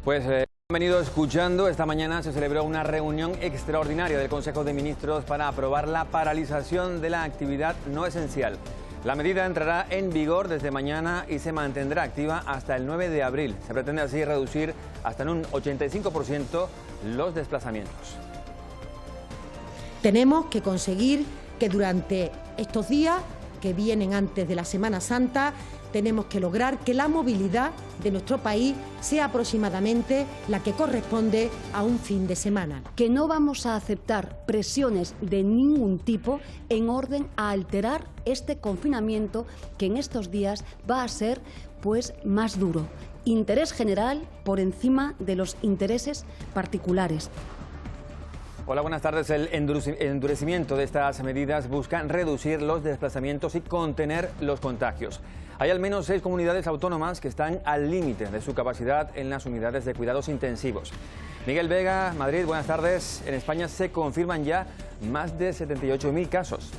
Pues han venido escuchando, esta mañana se celebró una reunión extraordinaria del Consejo de Ministros para aprobar la paralización de la actividad no esencial. La medida entrará en vigor desde mañana y se mantendrá activa hasta el 9 de abril. Se pretende así reducir hasta en un 85% los desplazamientos. Tenemos que conseguir que durante estos días que vienen antes de la Semana Santa, tenemos que lograr que la movilidad de nuestro país sea aproximadamente la que corresponde a un fin de semana. Que no vamos a aceptar presiones de ningún tipo en orden a alterar este confinamiento que en estos días va a ser más duro. Interés general por encima de los intereses particulares. Hola, buenas tardes. El endurecimiento de estas medidas busca reducir los desplazamientos y contener los contagios. Hay al menos 6 comunidades autónomas que están al límite de su capacidad en las unidades de cuidados intensivos. Miguel Vega, Madrid, buenas tardes. En España se confirman ya más de 78.000 casos.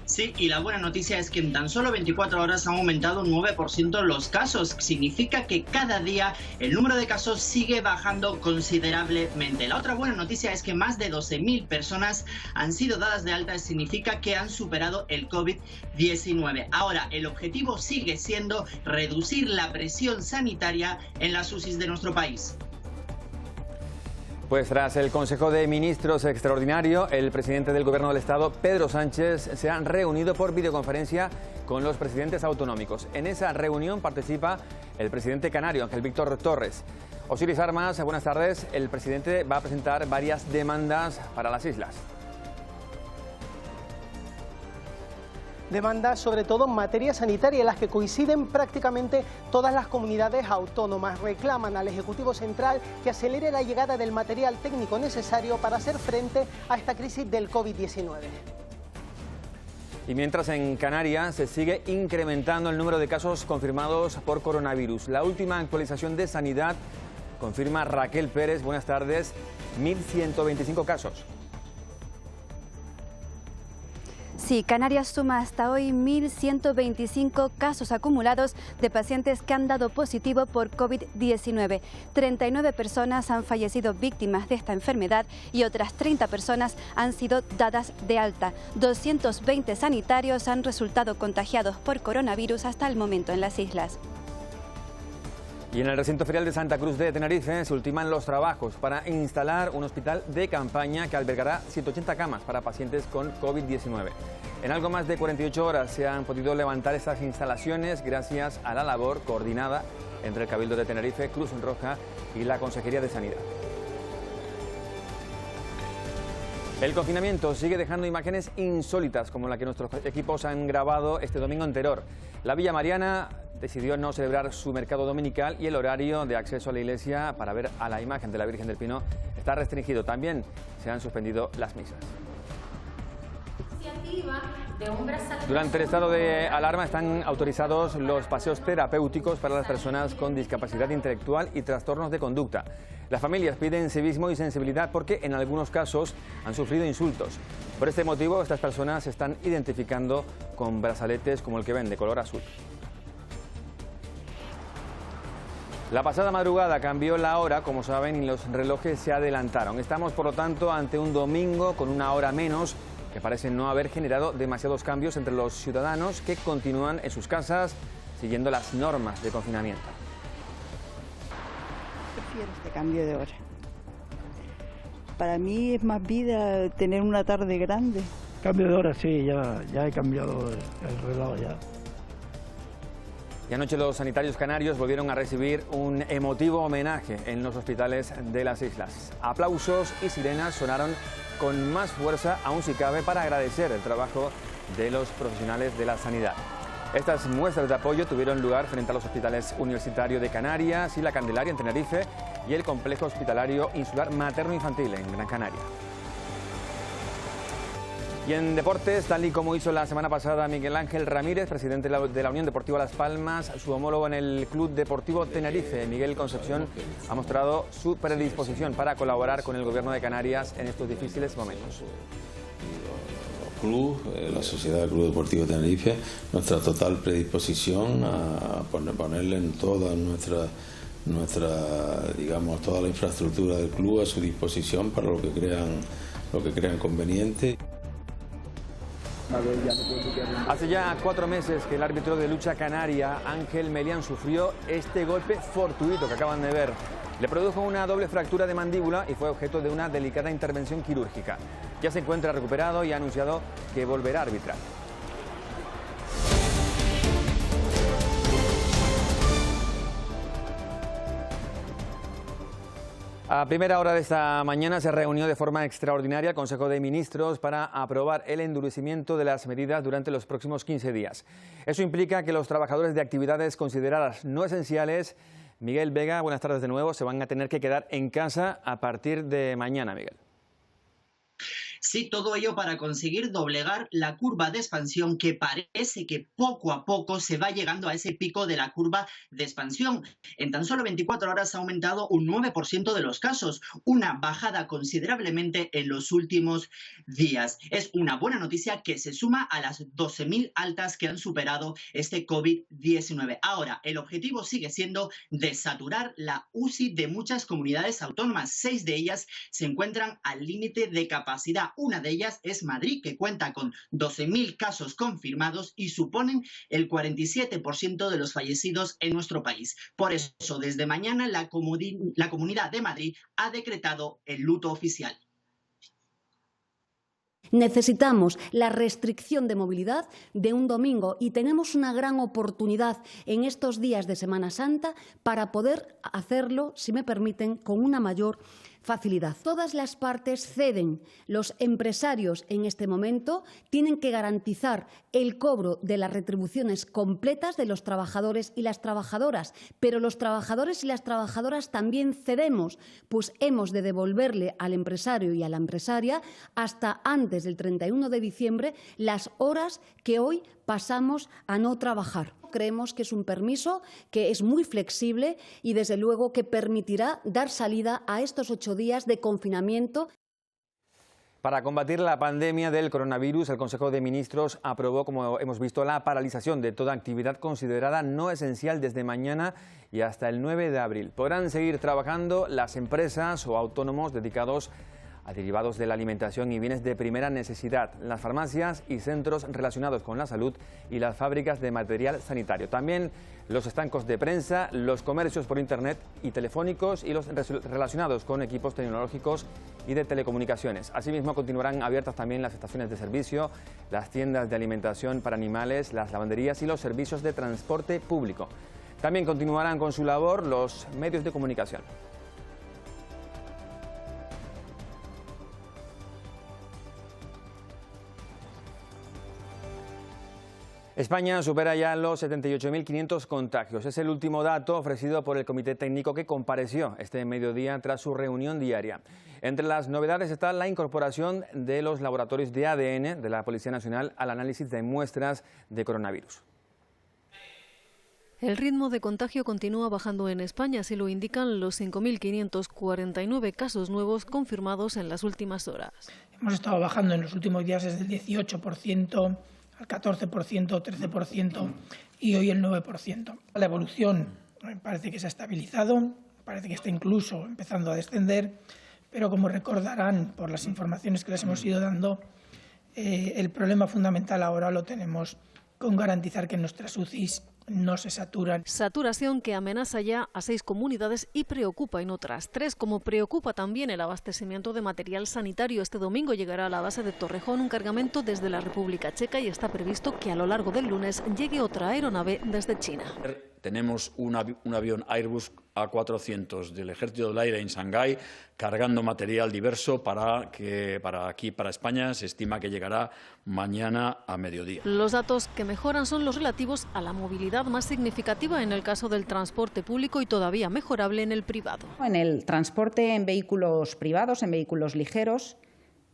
Sí, y la buena noticia es que en tan solo 24 horas han aumentado un 9% los casos. Significa que cada día el número de casos sigue bajando considerablemente. La otra buena noticia es que más de 12.000 personas han sido dadas de alta. Significa que han superado el COVID-19. Ahora, el objetivo sigue siendo reducir la presión sanitaria en las UCIs de nuestro país. Pues tras el Consejo de Ministros extraordinario, el presidente del Gobierno del Estado, Pedro Sánchez, se ha reunido por videoconferencia con los presidentes autonómicos. En esa reunión participa el presidente canario, Ángel Víctor Torres. Osiris Armas, buenas tardes. El presidente va a presentar varias demandas para las islas. Demandas sobre todo en materia sanitaria, en las que coinciden prácticamente todas las comunidades autónomas. Reclaman al Ejecutivo Central que acelere la llegada del material técnico necesario para hacer frente a esta crisis del COVID-19. Y mientras en Canarias se sigue incrementando el número de casos confirmados por coronavirus. La última actualización de Sanidad confirma Raquel Pérez, buenas tardes, 1.125 casos. Sí, Canarias suma hasta hoy 1.125 casos acumulados de pacientes que han dado positivo por COVID-19. 39 personas han fallecido víctimas de esta enfermedad y otras 30 personas han sido dadas de alta. 220 sanitarios han resultado contagiados por coronavirus hasta el momento en las islas. Y en el recinto ferial de Santa Cruz de Tenerife se ultiman los trabajos para instalar un hospital de campaña que albergará 180 camas para pacientes con COVID-19. En algo más de 48 horas se han podido levantar estas instalaciones gracias a la labor coordinada entre el Cabildo de Tenerife, Cruz Roja y la Consejería de Sanidad. El confinamiento sigue dejando imágenes insólitas como la que nuestros equipos han grabado este domingo en Teror. La Villa Mariana decidió no celebrar su mercado dominical y el horario de acceso a la iglesia para ver a la imagen de la Virgen del Pino está restringido. También se han suspendido las misas. Durante el estado de alarma están autorizados los paseos terapéuticos para las personas con discapacidad intelectual y trastornos de conducta. Las familias piden civismo y sensibilidad porque en algunos casos han sufrido insultos. Por este motivo, estas personas se están identificando con brazaletes como el que ven de color azul. La pasada madrugada cambió la hora, como saben, y los relojes se adelantaron. Estamos, por lo tanto, ante un domingo con una hora menos, que parece no haber generado demasiados cambios entre los ciudadanos que continúan en sus casas siguiendo las normas de confinamiento. Prefiero este cambio de hora. Para mí es más vida tener una tarde grande. Cambio de hora, sí, ya he cambiado el reloj ya. Y anoche los sanitarios canarios volvieron a recibir un emotivo homenaje en los hospitales de las islas. Aplausos y sirenas sonaron con más fuerza, aún si cabe, para agradecer el trabajo de los profesionales de la sanidad. Estas muestras de apoyo tuvieron lugar frente a los hospitales Universitario de Canarias y La Candelaria en Tenerife y el Complejo Hospitalario Insular Materno-Infantil en Gran Canaria. Y en deportes, tal y como hizo la semana pasada Miguel Ángel Ramírez, presidente de la Unión Deportiva Las Palmas, su homólogo en el Club Deportivo Tenerife, Miguel Concepción, ha mostrado su predisposición para colaborar con el Gobierno de Canarias en estos difíciles momentos. La Sociedad del Club Deportivo Tenerife, nuestra total predisposición a ponerle en todas digamos, toda la infraestructura del club a su disposición para lo que crean conveniente. Hace ya 4 meses que el árbitro de lucha canaria, Ángel Melián, sufrió este golpe fortuito que acaban de ver. Le produjo una doble fractura de mandíbula y fue objeto de una delicada intervención quirúrgica. Ya se encuentra recuperado y ha anunciado que volverá a arbitrar. A primera hora de esta mañana se reunió de forma extraordinaria el Consejo de Ministros para aprobar el endurecimiento de las medidas durante los próximos 15 días. Eso implica que los trabajadores de actividades consideradas no esenciales, Miguel Vega, buenas tardes de nuevo, se van a tener que quedar en casa a partir de mañana, Miguel. Sí, todo ello para conseguir doblegar la curva de expansión que parece que poco a poco se va llegando a ese pico de la curva de expansión. En tan solo 24 horas ha aumentado un 9% de los casos, una bajada considerablemente en los últimos días. Es una buena noticia que se suma a las 12.000 altas que han superado este COVID-19. Ahora, el objetivo sigue siendo desaturar la UCI de muchas comunidades autónomas. 6 de ellas se encuentran al límite de capacidad. Una de ellas es Madrid, que cuenta con 12.000 casos confirmados y suponen el 47% de los fallecidos en nuestro país. Por eso, desde mañana, la Comunidad de Madrid ha decretado el luto oficial. Necesitamos la restricción de movilidad de un domingo y tenemos una gran oportunidad en estos días de Semana Santa para poder hacerlo, si me permiten, con una mayor facilidad. Todas las partes ceden. Los empresarios en este momento tienen que garantizar el cobro de las retribuciones completas de los trabajadores y las trabajadoras, pero los trabajadores y las trabajadoras también cedemos, pues hemos de devolverle al empresario y a la empresaria hasta antes del 31 de diciembre las horas que hoy pasamos a no trabajar. Creemos que es un permiso que es muy flexible y, desde luego, que permitirá dar salida a estos 8 días de confinamiento. Para combatir la pandemia del coronavirus, el Consejo de Ministros aprobó, como hemos visto, la paralización de toda actividad considerada no esencial desde mañana y hasta el 9 de abril. Podrán seguir trabajando las empresas o autónomos dedicados a derivados de la alimentación y bienes de primera necesidad, las farmacias y centros relacionados con la salud y las fábricas de material sanitario. También los estancos de prensa, los comercios por internet y telefónicos y los relacionados con equipos tecnológicos y de telecomunicaciones. Asimismo, continuarán abiertas también las estaciones de servicio, las tiendas de alimentación para animales, las lavanderías y los servicios de transporte público. También continuarán con su labor los medios de comunicación. España supera ya los 78.500 contagios. Es el último dato ofrecido por el Comité Técnico que compareció este mediodía tras su reunión diaria. Entre las novedades está la incorporación de los laboratorios de ADN de la Policía Nacional al análisis de muestras de coronavirus. El ritmo de contagio continúa bajando en España, así lo indican los 5.549 casos nuevos confirmados en las últimas horas. Hemos estado bajando en los últimos días desde el 18%, al 14%, 13% y hoy el 9%. La evolución parece que se ha estabilizado, parece que está incluso empezando a descender, pero como recordarán por las informaciones que les hemos ido dando, el problema fundamental ahora lo tenemos con garantizar que nuestras UCIs no se saturan. Saturación que amenaza ya a 6 comunidades y preocupa en otras 3, como preocupa también el abastecimiento de material sanitario. Este domingo llegará a la base de Torrejón un cargamento desde la República Checa y está previsto que a lo largo del lunes llegue otra aeronave desde China. Tenemos un avión Airbus A400 del Ejército del Aire en Shanghái cargando material diverso para España. Se estima que llegará mañana a mediodía. Los datos que mejoran son los relativos a la movilidad, más significativa en el caso del transporte público y todavía mejorable en el privado. En el transporte en vehículos privados, en vehículos ligeros,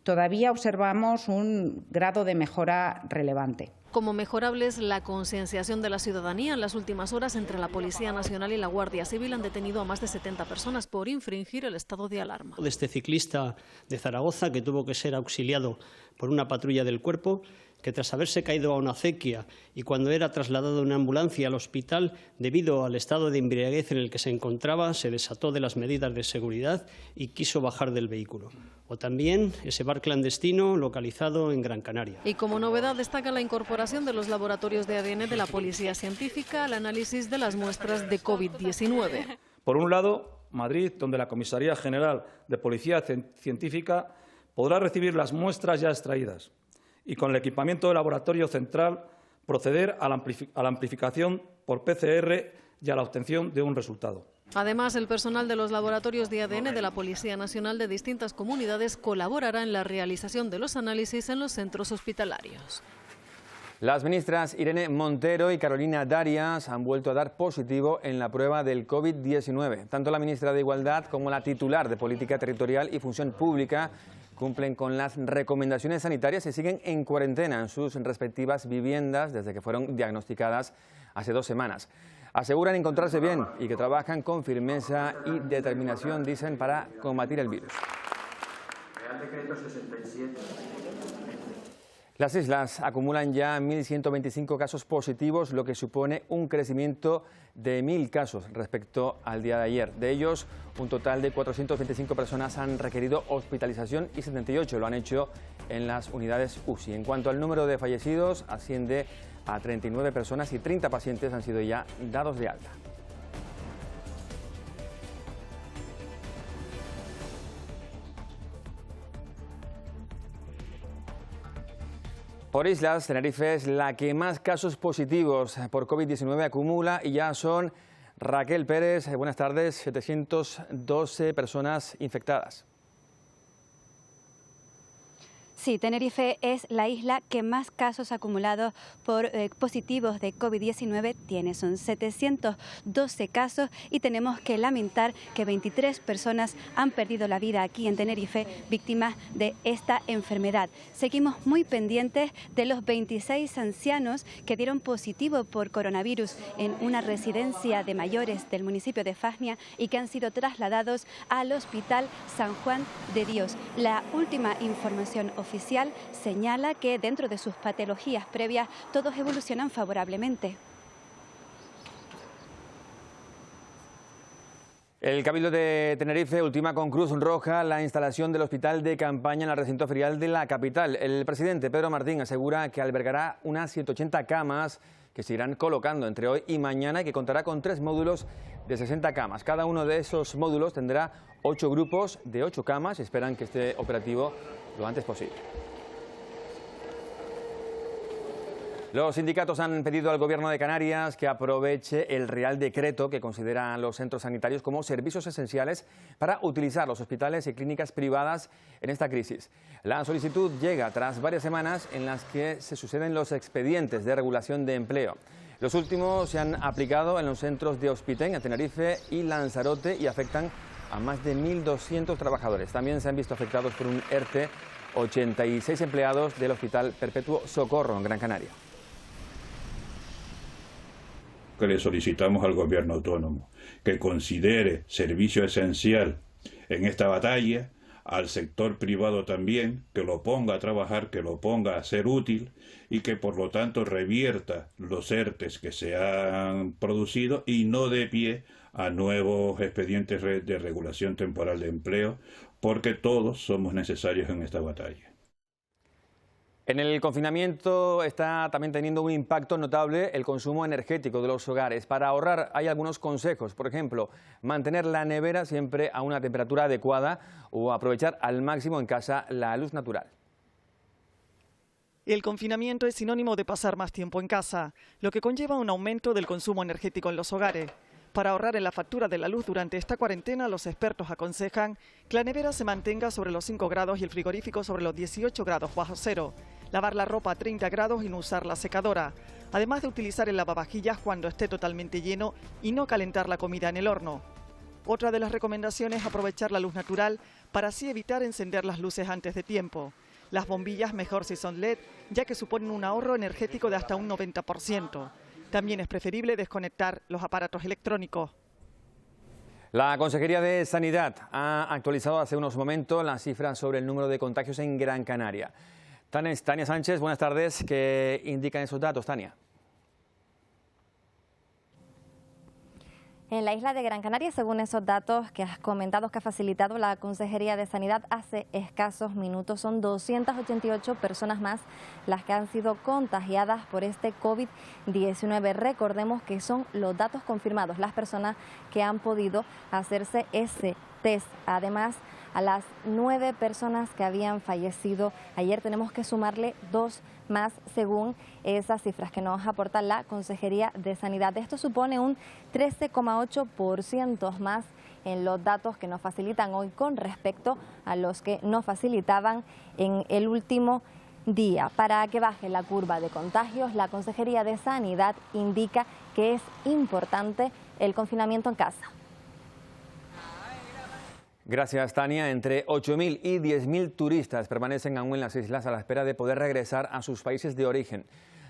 todavía observamos un grado de mejora relevante. Como mejorable es la concienciación de la ciudadanía. En las últimas horas, entre la Policía Nacional y la Guardia Civil han detenido a más de 70 personas por infringir el estado de alarma. De este ciclista de Zaragoza que tuvo que ser auxiliado por una patrulla del Cuerpo que tras haberse caído a una acequia y cuando era trasladado en una ambulancia al hospital, debido al estado de embriaguez en el que se encontraba, se desató de las medidas de seguridad y quiso bajar del vehículo. O también ese bar clandestino localizado en Gran Canaria. Y como novedad destaca la incorporación de los laboratorios de ADN de la Policía Científica al análisis de las muestras de COVID-19. Por un lado, Madrid, donde la Comisaría General de Policía Científica podrá recibir las muestras ya extraídas y con el equipamiento del laboratorio central proceder a la amplificación por PCR y a la obtención de un resultado. Además, el personal de los laboratorios de ADN de la Policía Nacional de distintas comunidades colaborará en la realización de los análisis en los centros hospitalarios. Las ministras Irene Montero y Carolina Darias han vuelto a dar positivo en la prueba del COVID-19. Tanto la ministra de Igualdad como la titular de Política Territorial y Función Pública cumplen con las recomendaciones sanitarias y siguen en cuarentena en sus respectivas viviendas desde que fueron diagnosticadas hace 2 semanas. Aseguran encontrarse bien y que trabajan con firmeza y determinación, dicen, para combatir el virus. Real Decreto 67. Las islas acumulan ya 1.125 casos positivos, lo que supone un crecimiento de 1.000 casos respecto al día de ayer. De ellos, un total de 425 personas han requerido hospitalización y 78 lo han hecho en las unidades UCI. En cuanto al número de fallecidos, asciende a 39 personas y 30 pacientes han sido ya dados de alta. Por islas, Tenerife es la que más casos positivos por COVID-19 acumula y ya son, Raquel Pérez, buenas tardes, 712 personas infectadas. Sí, Tenerife es la isla que más casos acumulados por positivos de COVID-19 tiene. Son 712 casos y tenemos que lamentar que 23 personas han perdido la vida aquí en Tenerife víctimas de esta enfermedad. Seguimos muy pendientes de los 26 ancianos que dieron positivo por coronavirus en una residencia de mayores del municipio de Fasnia y que han sido trasladados al Hospital San Juan de Dios. La última información oficial señala que dentro de sus patologías previas todos evolucionan favorablemente. El Cabildo de Tenerife ultima con Cruz Roja la instalación del hospital de campaña en el recinto ferial de la capital. El presidente Pedro Martín asegura que albergará unas 180 camas que se irán colocando entre hoy y mañana y que contará con 3 módulos de 60 camas. Cada uno de esos módulos tendrá 8 grupos de 8 camas y esperan que esté operativo lo antes posible. Los sindicatos han pedido al Gobierno de Canarias que aproveche el Real Decreto que considera a los centros sanitarios como servicios esenciales para utilizar los hospitales y clínicas privadas en esta crisis. La solicitud llega tras varias semanas en las que se suceden los expedientes de regulación de empleo. Los últimos se han aplicado en los centros de Hospitén, en Tenerife y Lanzarote y afectan a más de 1.200 trabajadores. También se han visto afectados por un ERTE 86 empleados del Hospital Perpetuo Socorro en Gran Canaria. Que le solicitamos al gobierno autónomo que considere servicio esencial en esta batalla, al sector privado también, que lo ponga a trabajar, que lo ponga a ser útil y que por lo tanto revierta los ERTES que se han producido y no dé pie a nuevos expedientes de regulación temporal de empleo, porque todos somos necesarios en esta batalla. En el confinamiento está también teniendo un impacto notable el consumo energético de los hogares. Para ahorrar hay algunos consejos, por ejemplo, mantener la nevera siempre a una temperatura adecuada o aprovechar al máximo en casa la luz natural. El confinamiento es sinónimo de pasar más tiempo en casa, lo que conlleva un aumento del consumo energético en los hogares. Para ahorrar en la factura de la luz durante esta cuarentena, los expertos aconsejan que la nevera se mantenga sobre los 5 grados y el frigorífico sobre los 18 grados bajo cero. Lavar la ropa a 30 grados y no usar la secadora. Además de utilizar el lavavajillas cuando esté totalmente lleno y no calentar la comida en el horno. Otra de las recomendaciones es aprovechar la luz natural para así evitar encender las luces antes de tiempo. Las bombillas mejor si son LED, ya que suponen un ahorro energético de hasta un 90%. También es preferible desconectar los aparatos electrónicos. La Consejería de Sanidad ha actualizado hace unos momentos las cifras sobre el número de contagios en Gran Canaria. Tania Sánchez, buenas tardes. ¿Qué indican esos datos, Tania? En la isla de Gran Canaria, según esos datos que has comentado, que ha facilitado la Consejería de Sanidad hace escasos minutos, son 288 personas más las que han sido contagiadas por este COVID-19. Recordemos que son los datos confirmados, las personas que han podido hacerse ese test. Además, a las 9 personas que habían fallecido ayer tenemos que sumarle 2 más según esas cifras que nos aporta la Consejería de Sanidad. Esto supone un 13,8% más en los datos que nos facilitan hoy con respecto a los que nos facilitaban en el último día. Para que baje la curva de contagios, la Consejería de Sanidad indica que es importante el confinamiento en casa. Gracias, Tania. Entre 8.000 y 10.000 turistas permanecen aún en las islas a la espera de poder regresar a sus países de origen.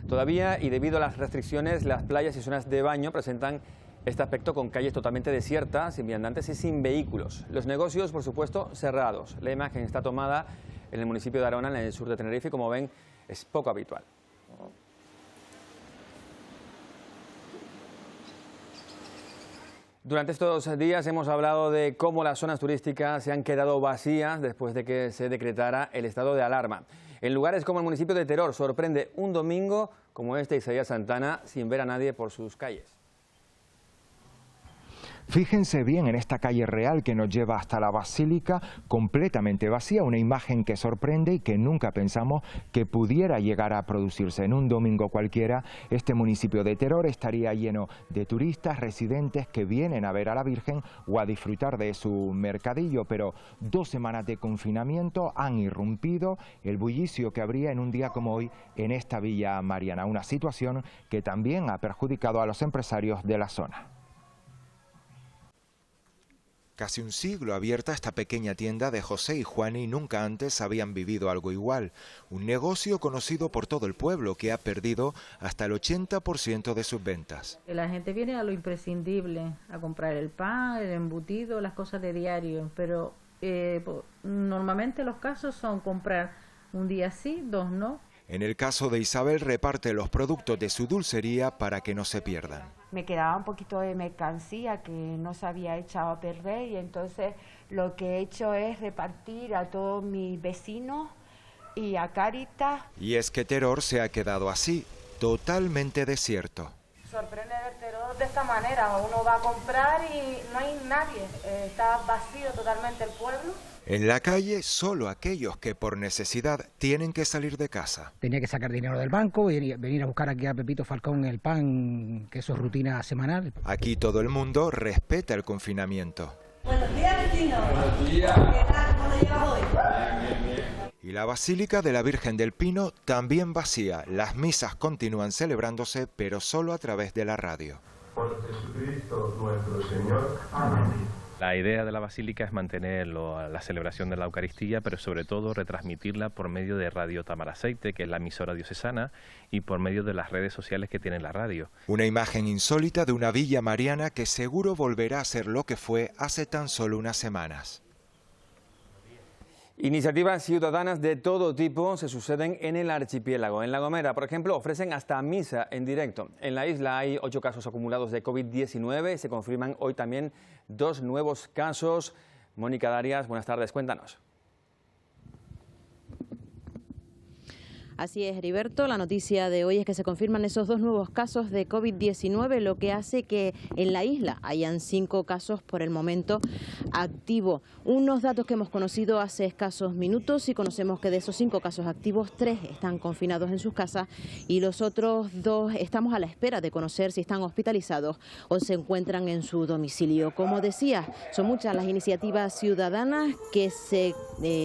Todavía, y debido a las restricciones, las playas y zonas de baño presentan este aspecto con calles totalmente desiertas, sin viandantes y sin vehículos. Los negocios, por supuesto, cerrados. La imagen está tomada en el municipio de Arona, en el sur de Tenerife, y como ven, es poco habitual. Durante estos días hemos hablado de cómo las zonas turísticas se han quedado vacías después de que se decretara el estado de alarma. En lugares como el municipio de Teror sorprende un domingo como este Isaías Santana sin ver a nadie por sus calles. Fíjense bien en esta calle real que nos lleva hasta la Basílica, completamente vacía, una imagen que sorprende y que nunca pensamos que pudiera llegar a producirse. En un domingo cualquiera, este municipio de Teror estaría lleno de turistas, residentes que vienen a ver a la Virgen o a disfrutar de su mercadillo, pero 2 semanas de confinamiento han irrumpido el bullicio que habría en un día como hoy en esta Villa Mariana, una situación que también ha perjudicado a los empresarios de la zona. Casi un siglo abierta esta pequeña tienda de José y Juan y nunca antes habían vivido algo igual. Un negocio conocido por todo el pueblo que ha perdido hasta el 80% de sus ventas. La gente viene a lo imprescindible, a comprar el pan, el embutido, las cosas de diario, pero normalmente los casos son comprar un día sí, 2 no. En el caso de Isabel, reparte los productos de su dulcería para que no se pierdan. Me quedaba un poquito de mercancía que no se había echado a perder y entonces lo que he hecho es repartir a todos mis vecinos y a Cáritas. Y es que Teror se ha quedado así, totalmente desierto. Sorprende ver Teror de esta manera, uno va a comprar y no hay nadie, está vacío totalmente el pueblo. En la calle, solo aquellos que por necesidad tienen que salir de casa. Tenía que sacar dinero del banco y venir a buscar aquí a Pepito Falcón el pan, que eso es rutina semanal. Aquí todo el mundo respeta el confinamiento. Buenos días, vecino. Buenos días. ¿Qué tal? ¿Cómo lo llevas hoy? Bien. Y la Basílica de la Virgen del Pino también vacía. Las misas continúan celebrándose, pero solo a través de la radio. Por Jesucristo nuestro Señor. Amén. La idea de la Basílica es mantener la celebración de la Eucaristía, pero sobre todo retransmitirla por medio de Radio Tamaraceite, que es la emisora diocesana, y por medio de las redes sociales que tiene la radio. Una imagen insólita de una villa mariana que seguro volverá a ser lo que fue hace tan solo unas semanas. Iniciativas ciudadanas de todo tipo se suceden en el archipiélago. En La Gomera, por ejemplo, ofrecen hasta misa en directo. En la isla hay 8 casos acumulados de COVID-19 y se confirman hoy también 2 nuevos casos. Mónica Darias, buenas tardes, cuéntanos. Así es, Heriberto. La noticia de hoy es que se confirman esos 2 nuevos casos de COVID-19, lo que hace que en la isla hayan 5 casos por el momento activos. Unos datos que hemos conocido hace escasos minutos y conocemos que de esos 5 casos activos, 3 están confinados en sus casas y los otros 2 estamos a la espera de conocer si están hospitalizados o se encuentran en su domicilio. Como decía, son muchas las iniciativas ciudadanas que se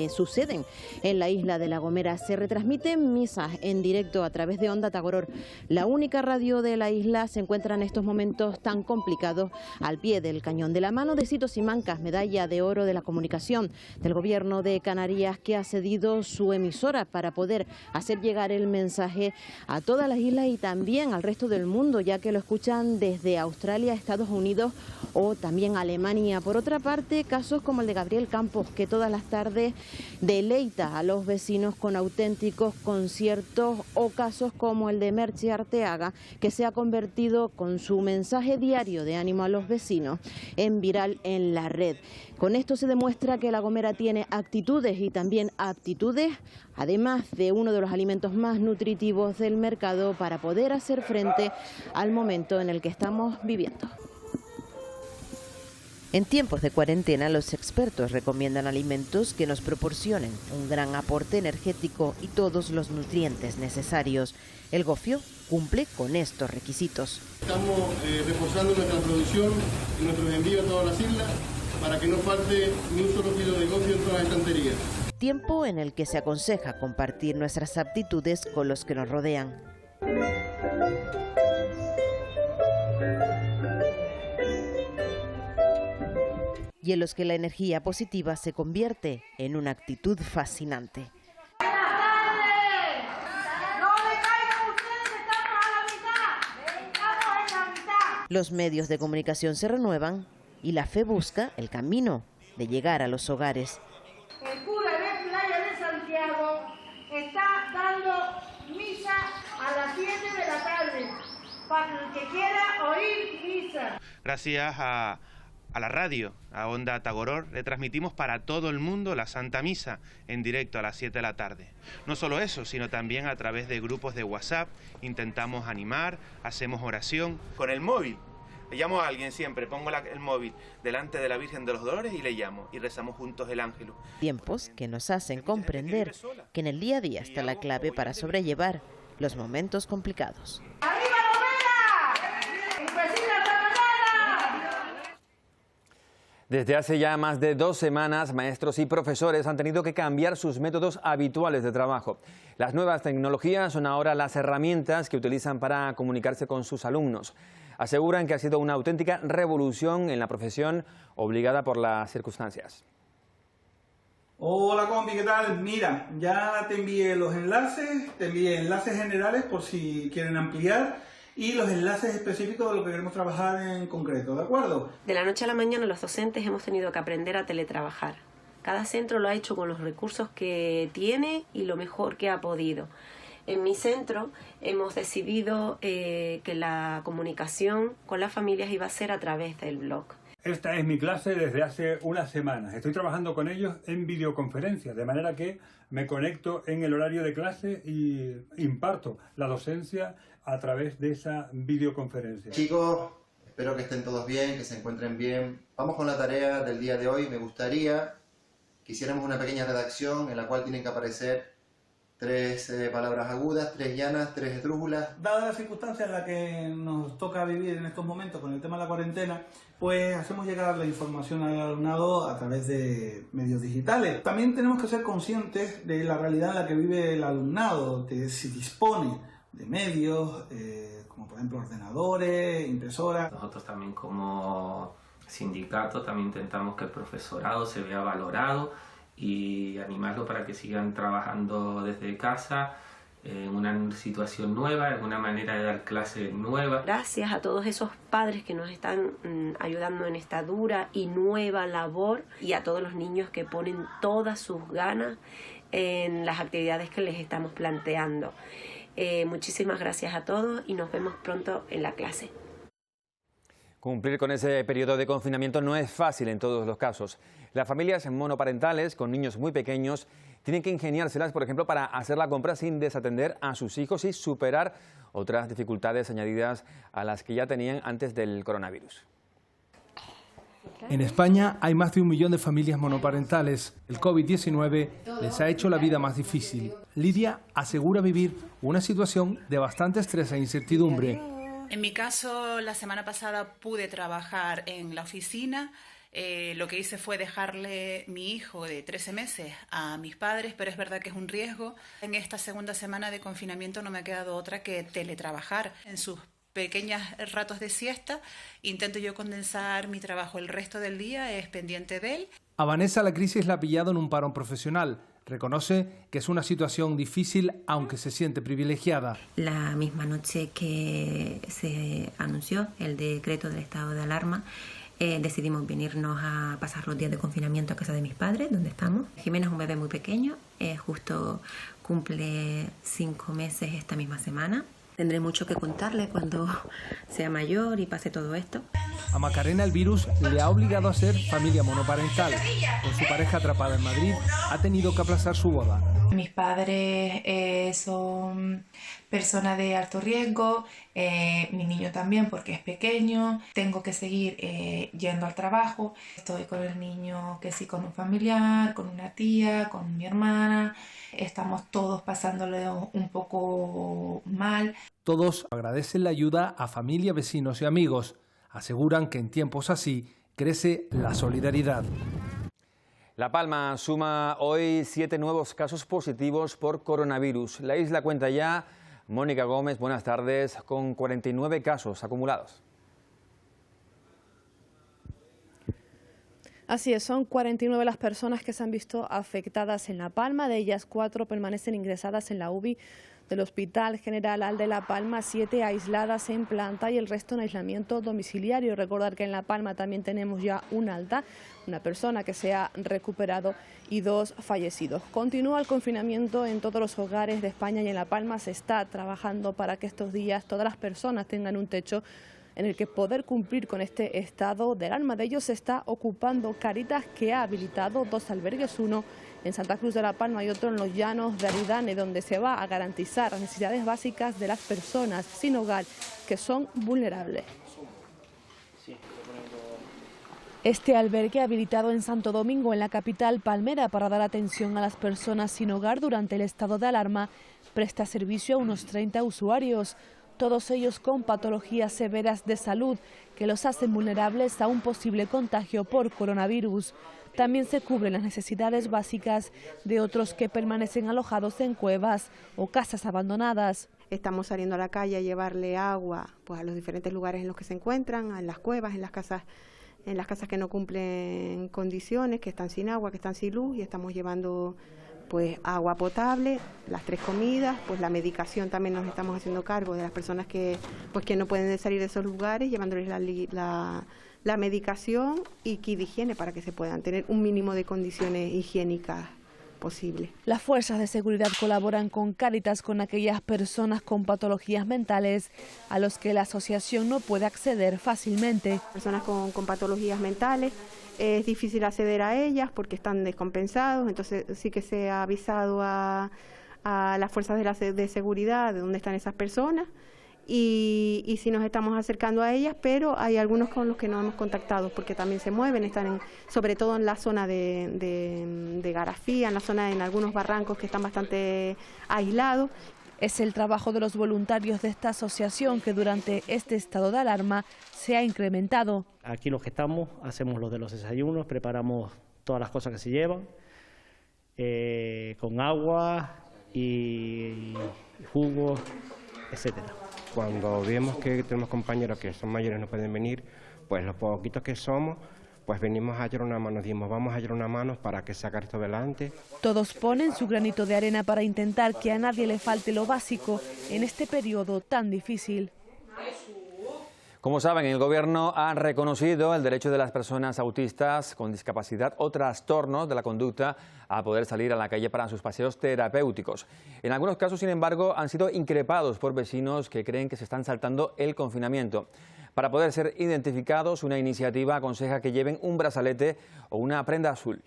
suceden en la isla de La Gomera. Se retransmiten Misa en directo a través de Onda Tagoror, la única radio de la isla, se encuentra en estos momentos tan complicados al pie del cañón. De la mano de Sito Simancas, medalla de oro de la comunicación del Gobierno de Canarias, que ha cedido su emisora para poder hacer llegar el mensaje a todas las islas y también al resto del mundo, ya que lo escuchan desde Australia, Estados Unidos o también Alemania. Por otra parte, casos como el de Gabriel Campos, que todas las tardes deleita a los vecinos con auténticos conciertos, o casos como el de Merche Arteaga, que se ha convertido con su mensaje diario de ánimo a los vecinos en viral en la red. Con esto se demuestra que La Gomera tiene actitudes y también aptitudes, además de uno de los alimentos más nutritivos del mercado, para poder hacer frente al momento en el que estamos viviendo. En tiempos de cuarentena, los expertos recomiendan alimentos que nos proporcionen un gran aporte energético y todos los nutrientes necesarios. El gofio cumple con estos requisitos. Estamos reforzando nuestra producción y nuestros envíos a todas las islas para que no falte ni un solo kilo de gofio en todas las estanterías. Tiempo en el que se aconseja compartir nuestras aptitudes con los que nos rodean. Y en los que la energía positiva se convierte en una actitud fascinante. Los medios de comunicación se renuevan y la fe busca el camino de llegar a los hogares. El cura de Playa de Santiago está dando misa a las 7 de la tarde para el que quiera oír misa. Gracias a la radio, a Onda Tagoror, le transmitimos para todo el mundo la Santa Misa en directo a las 7 de la tarde. No solo eso, sino también a través de grupos de WhatsApp intentamos animar, hacemos oración. Con el móvil, le llamo a alguien siempre, pongo el móvil delante de la Virgen de los Dolores y le llamo y rezamos juntos el Ángelus. Tiempos que nos hacen comprender que en el día a día está la clave para sobrellevar los momentos complicados. Desde hace ya más de 2 semanas, maestros y profesores han tenido que cambiar sus métodos habituales de trabajo. Las nuevas tecnologías son ahora las herramientas que utilizan para comunicarse con sus alumnos. Aseguran que ha sido una auténtica revolución en la profesión, obligada por las circunstancias. Hola compi, ¿qué tal? Mira, ya te envié los enlaces, te envié enlaces generales por si quieren ampliar, y los enlaces específicos de lo que queremos trabajar en concreto, ¿de acuerdo? De la noche a la mañana los docentes hemos tenido que aprender a teletrabajar. Cada centro lo ha hecho con los recursos que tiene y lo mejor que ha podido. En mi centro hemos decidido que la comunicación con las familias iba a ser a través del blog. Esta es mi clase desde hace unas semanas. Estoy trabajando con ellos en videoconferencia, de manera que me conecto en el horario de clase y imparto la docencia a través de esa videoconferencia. Chicos, espero que estén todos bien, que se encuentren bien. Vamos con la tarea del día de hoy. Me gustaría que hiciéramos una pequeña redacción en la cual tienen que aparecer 3 palabras agudas, 3 llanas, 3 esdrújulas. Dada la circunstancia en la que nos toca vivir en estos momentos con el tema de la cuarentena, pues hacemos llegar la información al alumnado a través de medios digitales. También tenemos que ser conscientes de la realidad en la que vive el alumnado, de si dispone de medios, como por ejemplo ordenadores, impresoras. Nosotros también como sindicato también intentamos que el profesorado se vea valorado y animarlo para que sigan trabajando desde casa en una situación nueva, en una manera de dar clase nueva. Gracias a todos esos padres que nos están ayudando en esta dura y nueva labor, y a todos los niños que ponen todas sus ganas en las actividades que les estamos planteando. Muchísimas gracias a todos y nos vemos pronto en la clase. Cumplir con ese periodo de confinamiento no es fácil en todos los casos. Las familias monoparentales con niños muy pequeños tienen que ingeniárselas, por ejemplo, para hacer la compra sin desatender a sus hijos y superar otras dificultades añadidas a las que ya tenían antes del coronavirus. En España hay más de 1 millón de familias monoparentales. El COVID-19 les ha hecho la vida más difícil. Lidia asegura vivir una situación de bastante estrés e incertidumbre. En mi caso, la semana pasada pude trabajar en la oficina Lo que hice fue dejarle mi hijo de 13 meses a mis padres, pero es verdad que es un riesgo. En esta segunda semana de confinamiento no me ha quedado otra que teletrabajar. En sus pequeños ratos de siesta intento yo condensar mi trabajo. El resto del día es pendiente de él. A Vanessa la crisis la ha pillado en un parón profesional. Reconoce que es una situación difícil, aunque se siente privilegiada. La misma noche que se anunció el decreto del estado de alarma, decidimos venirnos a pasar los días de confinamiento a casa de mis padres, donde estamos. Jimena es un bebé muy pequeño, justo cumple 5 meses esta misma semana. Tendré mucho que contarle cuando sea mayor y pase todo esto. A Macarena el virus le ha obligado a ser familia monoparental. Con su pareja atrapada en Madrid, ha tenido que aplazar su boda. Mis padres son personas de alto riesgo, mi niño también porque es pequeño, tengo que seguir yendo al trabajo, estoy con el niño que sí con un familiar, con una tía, con mi hermana, estamos todos pasándolo un poco mal. Todos agradecen la ayuda a familia, vecinos y amigos. Aseguran que en tiempos así crece la solidaridad. La Palma suma hoy 7 nuevos casos positivos por coronavirus. La isla cuenta ya, Mónica Gómez, buenas tardes, con 49 casos acumulados. Así es, son 49 las personas que se han visto afectadas en La Palma, de ellas 4 permanecen ingresadas en la UBI del Hospital General de La Palma, 7 aisladas en planta y el resto en aislamiento domiciliario. Recordar que en La Palma también tenemos ya un alta, una persona que se ha recuperado y 2 fallecidos. Continúa el confinamiento en todos los hogares de España y en La Palma se está trabajando para que estos días todas las personas tengan un techo en el que poder cumplir con este estado de alarma. De ellos se está ocupando Cáritas, que ha habilitado 2 albergues, uno en Santa Cruz de la Palma y otro en los llanos de Aridane, donde se va a garantizar las necesidades básicas de las personas sin hogar que son vulnerables. Este albergue habilitado en Santo Domingo, en la capital palmera, para dar atención a las personas sin hogar durante el estado de alarma, presta servicio a unos 30 usuarios, todos ellos con patologías severas de salud que los hacen vulnerables a un posible contagio por coronavirus. También se cubren las necesidades básicas de otros que permanecen alojados en cuevas o casas abandonadas. Estamos saliendo a la calle a llevarle agua pues, a los diferentes lugares en los que se encuentran, a las cuevas, en las casas que no cumplen condiciones, que están sin agua, que están sin luz, y estamos llevando pues agua potable, las 3 comidas, pues la medicación también nos estamos haciendo cargo de las personas que no pueden salir de esos lugares, llevándoles la medicación y kit de higiene para que se puedan tener un mínimo de condiciones higiénicas posible. Las fuerzas de seguridad colaboran con Cáritas con aquellas personas con patologías mentales a los que la asociación no puede acceder fácilmente. Personas con patologías mentales, es difícil acceder a ellas porque están descompensados, entonces sí que se ha avisado a las fuerzas de seguridad de dónde están esas personas y sí nos estamos acercando a ellas, pero hay algunos con los que no hemos contactado porque también se mueven, están sobre todo en la zona de Garafía, en algunos barrancos que están bastante aislados. Es el trabajo de los voluntarios de esta asociación que durante este estado de alarma se ha incrementado. Aquí los que estamos hacemos los de los desayunos, preparamos todas las cosas que se llevan, con agua y jugos, etcétera. Cuando vemos que tenemos compañeros que son mayores y no pueden venir, pues los poquitos que somos, pues venimos a echar una mano, decimos, vamos a echar una mano para que sacar esto adelante. Todos ponen su granito de arena para intentar que a nadie le falte lo básico en este periodo tan difícil. Como saben, el Gobierno ha reconocido el derecho de las personas autistas con discapacidad o trastornos de la conducta a poder salir a la calle para sus paseos terapéuticos. En algunos casos, sin embargo, han sido increpados por vecinos que creen que se están saltando el confinamiento. Para poder ser identificados, una iniciativa aconseja que lleven un brazalete o una prenda azul.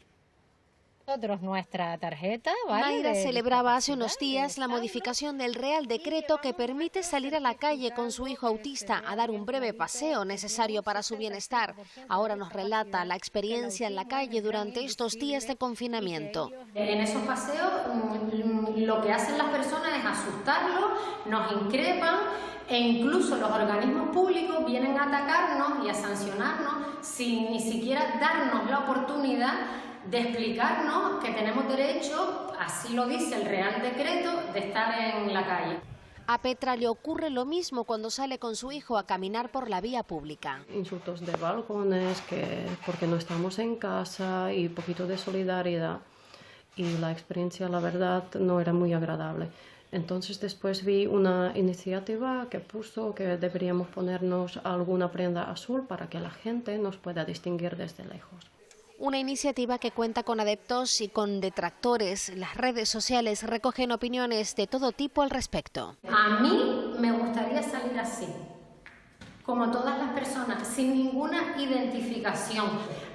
nosotros nuestra tarjeta, ¿vale? Mayra celebraba hace unos días la modificación del Real Decreto que permite salir a la calle con su hijo autista a dar un breve paseo necesario para su bienestar. Ahora nos relata la experiencia en la calle durante estos días de confinamiento. En esos paseos lo que hacen las personas es asustarlos, nos increpan e incluso los organismos públicos vienen a atacarnos y a sancionarnos sin ni siquiera darnos la oportunidad de explicarnos que tenemos derecho, así lo dice el Real Decreto, de estar en la calle. A Petra le ocurre lo mismo cuando sale con su hijo a caminar por la vía pública. Insultos de balcones, que porque no estamos en casa, y un poquito de solidaridad. Y la experiencia, la verdad, no era muy agradable. Entonces después vi una iniciativa que puso que deberíamos ponernos alguna prenda azul para que la gente nos pueda distinguir desde lejos. Una iniciativa que cuenta con adeptos y con detractores. Las redes sociales recogen opiniones de todo tipo al respecto. A mí me gustaría salir así, como todas las personas, sin ninguna identificación.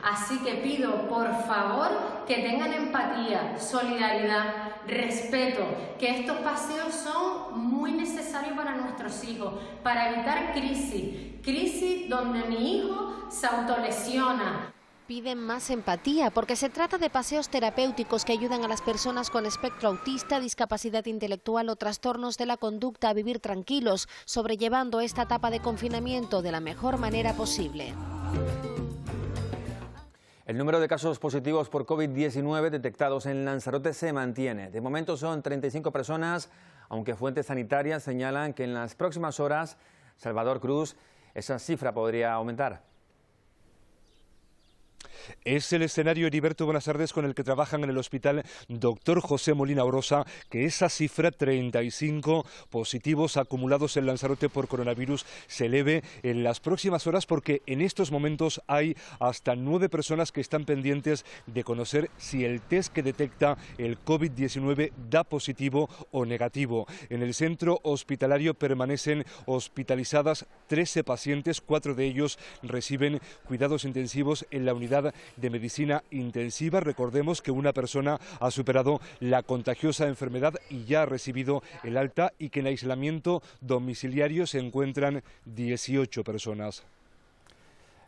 Así que pido, por favor, que tengan empatía, solidaridad, respeto, que estos paseos son muy necesarios para nuestros hijos, para evitar crisis donde mi hijo se autolesiona. Piden más empatía porque se trata de paseos terapéuticos que ayudan a las personas con espectro autista, discapacidad intelectual o trastornos de la conducta a vivir tranquilos, sobrellevando esta etapa de confinamiento de la mejor manera posible. El número de casos positivos por COVID-19 detectados en Lanzarote se mantiene. De momento son 35 personas, aunque fuentes sanitarias señalan que en las próximas horas, Salvador Cruz, esa cifra podría aumentar. Es el escenario, Heriberto, buenas tardes, con el que trabajan en el hospital Dr. José Molina Orosa, que esa cifra, 35 positivos acumulados en Lanzarote por coronavirus, se eleve en las próximas horas, porque en estos momentos hay hasta 9 personas que están pendientes de conocer si el test que detecta el COVID-19 da positivo o negativo. En el centro hospitalario permanecen hospitalizadas 13 pacientes, 4 de ellos reciben cuidados intensivos en la unidad de medicina intensiva. Recordemos que una persona ha superado la contagiosa enfermedad y ya ha recibido el alta, y que en aislamiento domiciliario se encuentran 18 personas.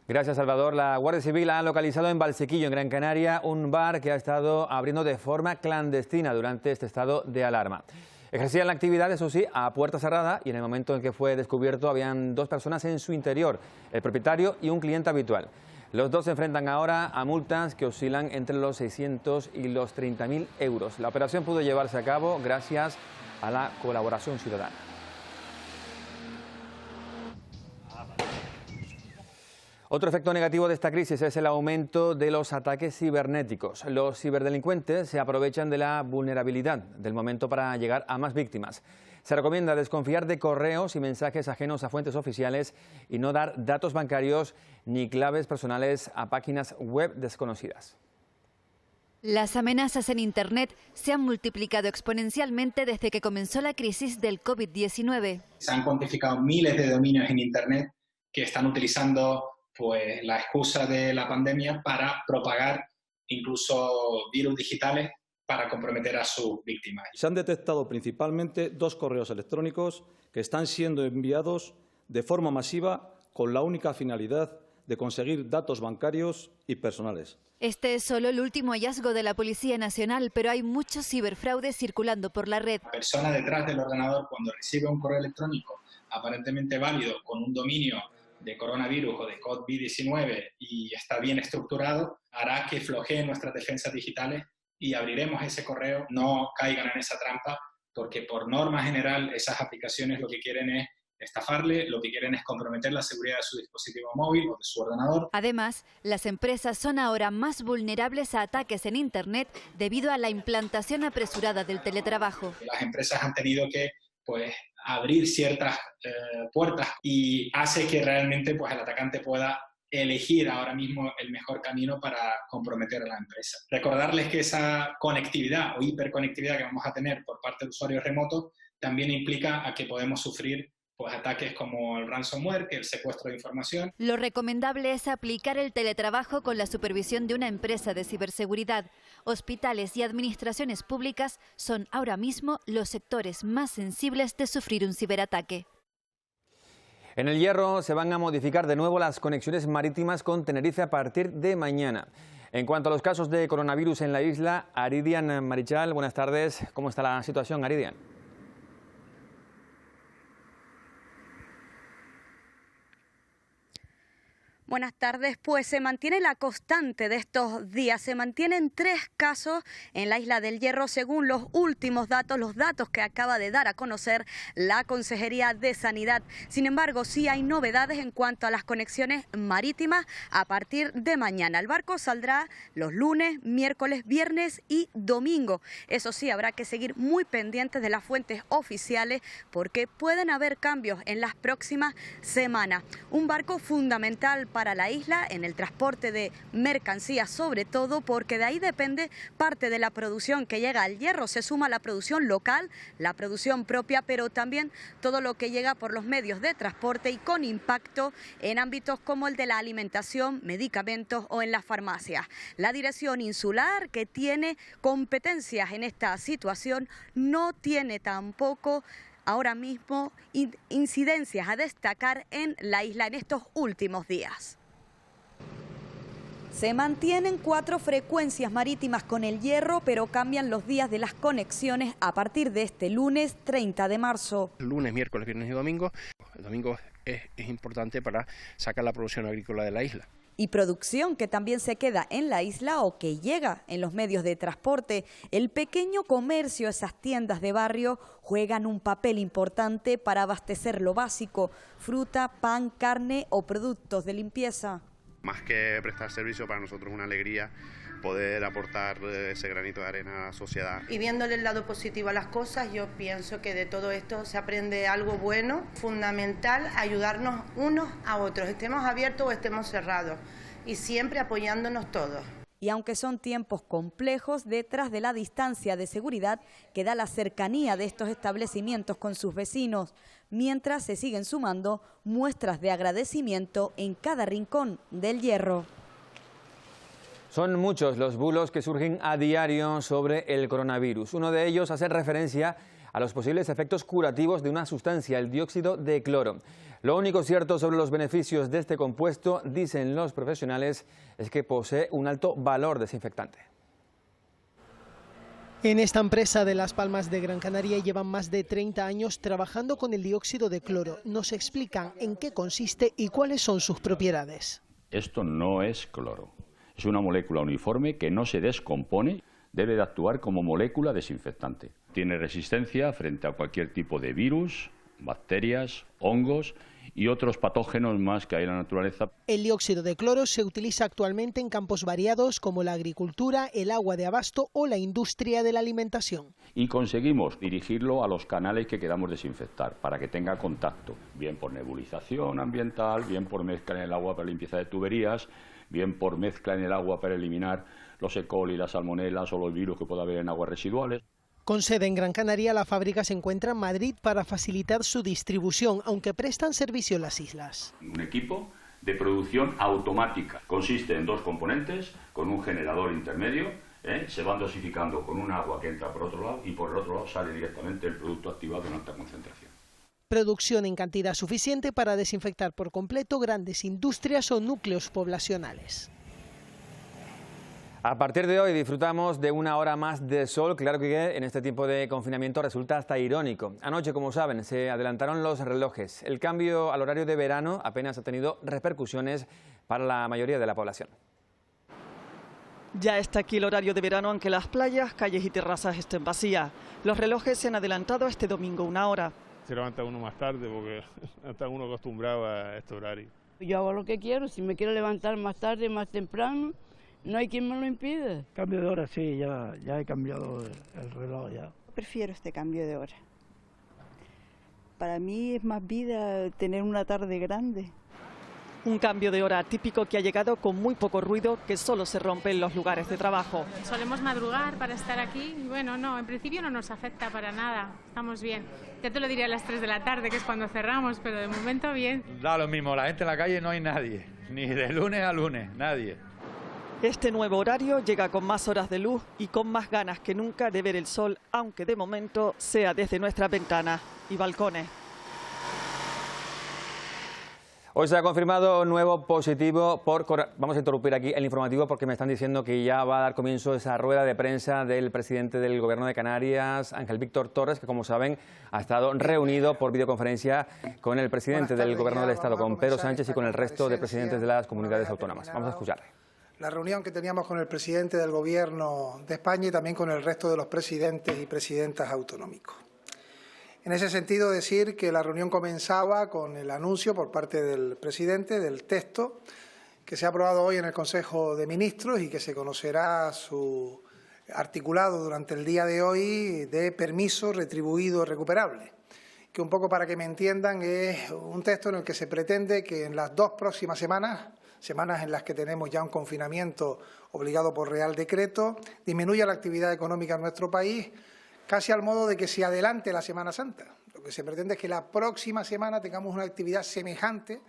Gracias, Salvador. La Guardia Civil ha localizado en Valsequillo, en Gran Canaria, un bar que ha estado abriendo de forma clandestina durante este estado de alarma. Ejercían la actividad, eso sí, a puerta cerrada, y en el momento en que fue descubierto habían 2 personas en su interior, el propietario y un cliente habitual. Los dos se enfrentan ahora a multas que oscilan entre los 600 y los 30.000 euros. La operación pudo llevarse a cabo gracias a la colaboración ciudadana. Otro efecto negativo de esta crisis es el aumento de los ataques cibernéticos. Los ciberdelincuentes se aprovechan de la vulnerabilidad del momento para llegar a más víctimas. Se recomienda desconfiar de correos y mensajes ajenos a fuentes oficiales y no dar datos bancarios ni claves personales a páginas web desconocidas. Las amenazas en Internet se han multiplicado exponencialmente desde que comenzó la crisis del COVID-19. Se han cuantificado miles de dominios en Internet que están utilizando la excusa de la pandemia para propagar incluso virus digitales para comprometer a sus víctimas. Se han detectado principalmente 2 correos electrónicos que están siendo enviados de forma masiva con la única finalidad de conseguir datos bancarios y personales. Este es solo el último hallazgo de la Policía Nacional, pero hay muchos ciberfraudes circulando por la red. La persona detrás del ordenador, cuando recibe un correo electrónico aparentemente válido con un dominio de coronavirus o de COVID-19 y está bien estructurado, hará que flojeen nuestras defensas digitales y abriremos ese correo. No caigan en esa trampa, porque por norma general esas aplicaciones lo que quieren es estafarle, lo que quieren es comprometer la seguridad de su dispositivo móvil o de su ordenador. Además, las empresas son ahora más vulnerables a ataques en Internet debido a la implantación apresurada del teletrabajo. Las empresas han tenido que abrir ciertas puertas, y hace que realmente el atacante pueda elegir ahora mismo el mejor camino para comprometer a la empresa. Recordarles que esa conectividad o hiperconectividad que vamos a tener por parte de usuarios remotos también implica a que podemos sufrir pues ataques como el ransomware, que es el secuestro de información. Lo recomendable es aplicar el teletrabajo con la supervisión de una empresa de ciberseguridad. Hospitales y administraciones públicas son ahora mismo los sectores más sensibles de sufrir un ciberataque. En El Hierro se van a modificar de nuevo las conexiones marítimas con Tenerife a partir de mañana. En cuanto a los casos de coronavirus en la isla, Aridian Marichal, buenas tardes. ¿Cómo está la situación, Aridian? Buenas tardes, pues se mantiene la constante de estos días, se mantienen 3 casos en la isla del Hierro según los últimos datos, los datos que acaba de dar a conocer la Consejería de Sanidad. Sin embargo, sí hay novedades en cuanto a las conexiones marítimas a partir de mañana. El barco saldrá los lunes, miércoles, viernes y domingo. Eso sí, habrá que seguir muy pendientes de las fuentes oficiales porque pueden haber cambios en las próximas semanas. Un barco fundamental para la isla en el transporte de mercancías, sobre todo porque de ahí depende parte de la producción que llega al Hierro. Se suma la producción local, la producción propia, pero también todo lo que llega por los medios de transporte y con impacto en ámbitos como el de la alimentación, medicamentos o en las farmacias. La Dirección Insular, que tiene competencias en esta situación, no tiene tampoco ahora mismo incidencias a destacar en la isla en estos últimos días. Se mantienen 4 frecuencias marítimas con El Hierro, pero cambian los días de las conexiones a partir de este lunes 30 de marzo. Lunes, miércoles, viernes y domingo. El domingo es importante para sacar la producción agrícola de la isla. Y producción que también se queda en la isla o que llega en los medios de transporte. El pequeño comercio, esas tiendas de barrio, juegan un papel importante para abastecer lo básico: fruta, pan, carne o productos de limpieza. Más que prestar servicio, para nosotros es una alegría poder aportar ese granito de arena a la sociedad. Y viéndole el lado positivo a las cosas, yo pienso que de todo esto se aprende algo bueno, fundamental, ayudarnos unos a otros, estemos abiertos o estemos cerrados, y siempre apoyándonos todos. Y aunque son tiempos complejos, detrás de la distancia de seguridad queda la cercanía de estos establecimientos con sus vecinos, mientras se siguen sumando muestras de agradecimiento en cada rincón del Hierro. Son muchos los bulos que surgen a diario sobre el coronavirus. Uno de ellos hace referencia a los posibles efectos curativos de una sustancia, el dióxido de cloro. Lo único cierto sobre los beneficios de este compuesto, dicen los profesionales, es que posee un alto valor desinfectante. En esta empresa de Las Palmas de Gran Canaria llevan más de 30 años trabajando con el dióxido de cloro. Nos explican en qué consiste y cuáles son sus propiedades. Esto no es cloro. Es una molécula uniforme que no se descompone, debe de actuar como molécula desinfectante. Tiene resistencia frente a cualquier tipo de virus, bacterias, hongos y otros patógenos más que hay en la naturaleza. El dióxido de cloro se utiliza actualmente en campos variados como la agricultura, el agua de abasto o la industria de la alimentación. Y conseguimos dirigirlo a los canales que queramos desinfectar para que tenga contacto, bien por nebulización ambiental, bien por mezcla en el agua para limpieza de tuberías, bien por mezcla en el agua para eliminar los E. coli, las salmonelas o los virus que pueda haber en aguas residuales. Con sede en Gran Canaria, la fábrica se encuentra en Madrid para facilitar su distribución, aunque prestan servicio en las islas. Un equipo de producción automática. Consiste en 2 componentes, con un generador intermedio, se van dosificando con un agua que entra por otro lado y por el otro lado sale directamente el producto activado en alta concentración. Producción en cantidad suficiente para desinfectar por completo grandes industrias o núcleos poblacionales. A partir de hoy disfrutamos de una hora más de sol. Claro que en este tiempo de confinamiento resulta hasta irónico. Anoche, como saben, se adelantaron los relojes. El cambio al horario de verano apenas ha tenido repercusiones para la mayoría de la población. Ya está aquí el horario de verano, aunque las playas, calles y terrazas estén vacías. Los relojes se han adelantado este domingo 1 hora. Se levanta uno más tarde porque no está uno acostumbrado a este horario. Yo hago lo que quiero, si me quiero levantar más tarde, más temprano, no hay quien me lo impide. Cambio de hora, sí, ya he cambiado el reloj ya. Prefiero este cambio de hora. Para mí es más vida tener una tarde grande. Un cambio de hora típico que ha llegado con muy poco ruido, que solo se rompe en los lugares de trabajo. Solemos madrugar para estar aquí y bueno, no, en principio no nos afecta para nada, estamos bien. Ya te lo diré a las 3 de la tarde, que es cuando cerramos, pero de momento bien. Da lo mismo, la gente en la calle no hay nadie, ni de lunes a lunes, nadie. Este nuevo horario llega con más horas de luz y con más ganas que nunca de ver el sol, aunque de momento sea desde nuestras ventanas y balcones. Hoy se ha confirmado un nuevo positivo por... Vamos a interrumpir aquí el informativo porque me están diciendo que ya va a dar comienzo esa rueda de prensa del presidente del Gobierno de Canarias, Ángel Víctor Torres, que como saben ha estado reunido por videoconferencia con el presidente del Gobierno del Estado, con Pedro Sánchez, y con el resto de presidentes de las comunidades autónomas. Vamos a escucharle. La reunión que teníamos con el presidente del Gobierno de España y también con el resto de los presidentes y presidentas autonómicos. En ese sentido, decir que la reunión comenzaba con el anuncio por parte del presidente del texto que se ha aprobado hoy en el Consejo de Ministros y que se conocerá su articulado durante el día de hoy, de permiso retribuido recuperable, que un poco para que me entiendan es un texto en el que se pretende que en las 2 próximas semanas en las que tenemos ya un confinamiento obligado por Real Decreto, disminuya la actividad económica en nuestro país, casi al modo de que se adelante la Semana Santa. Lo que se pretende es que la próxima semana tengamos una actividad semejante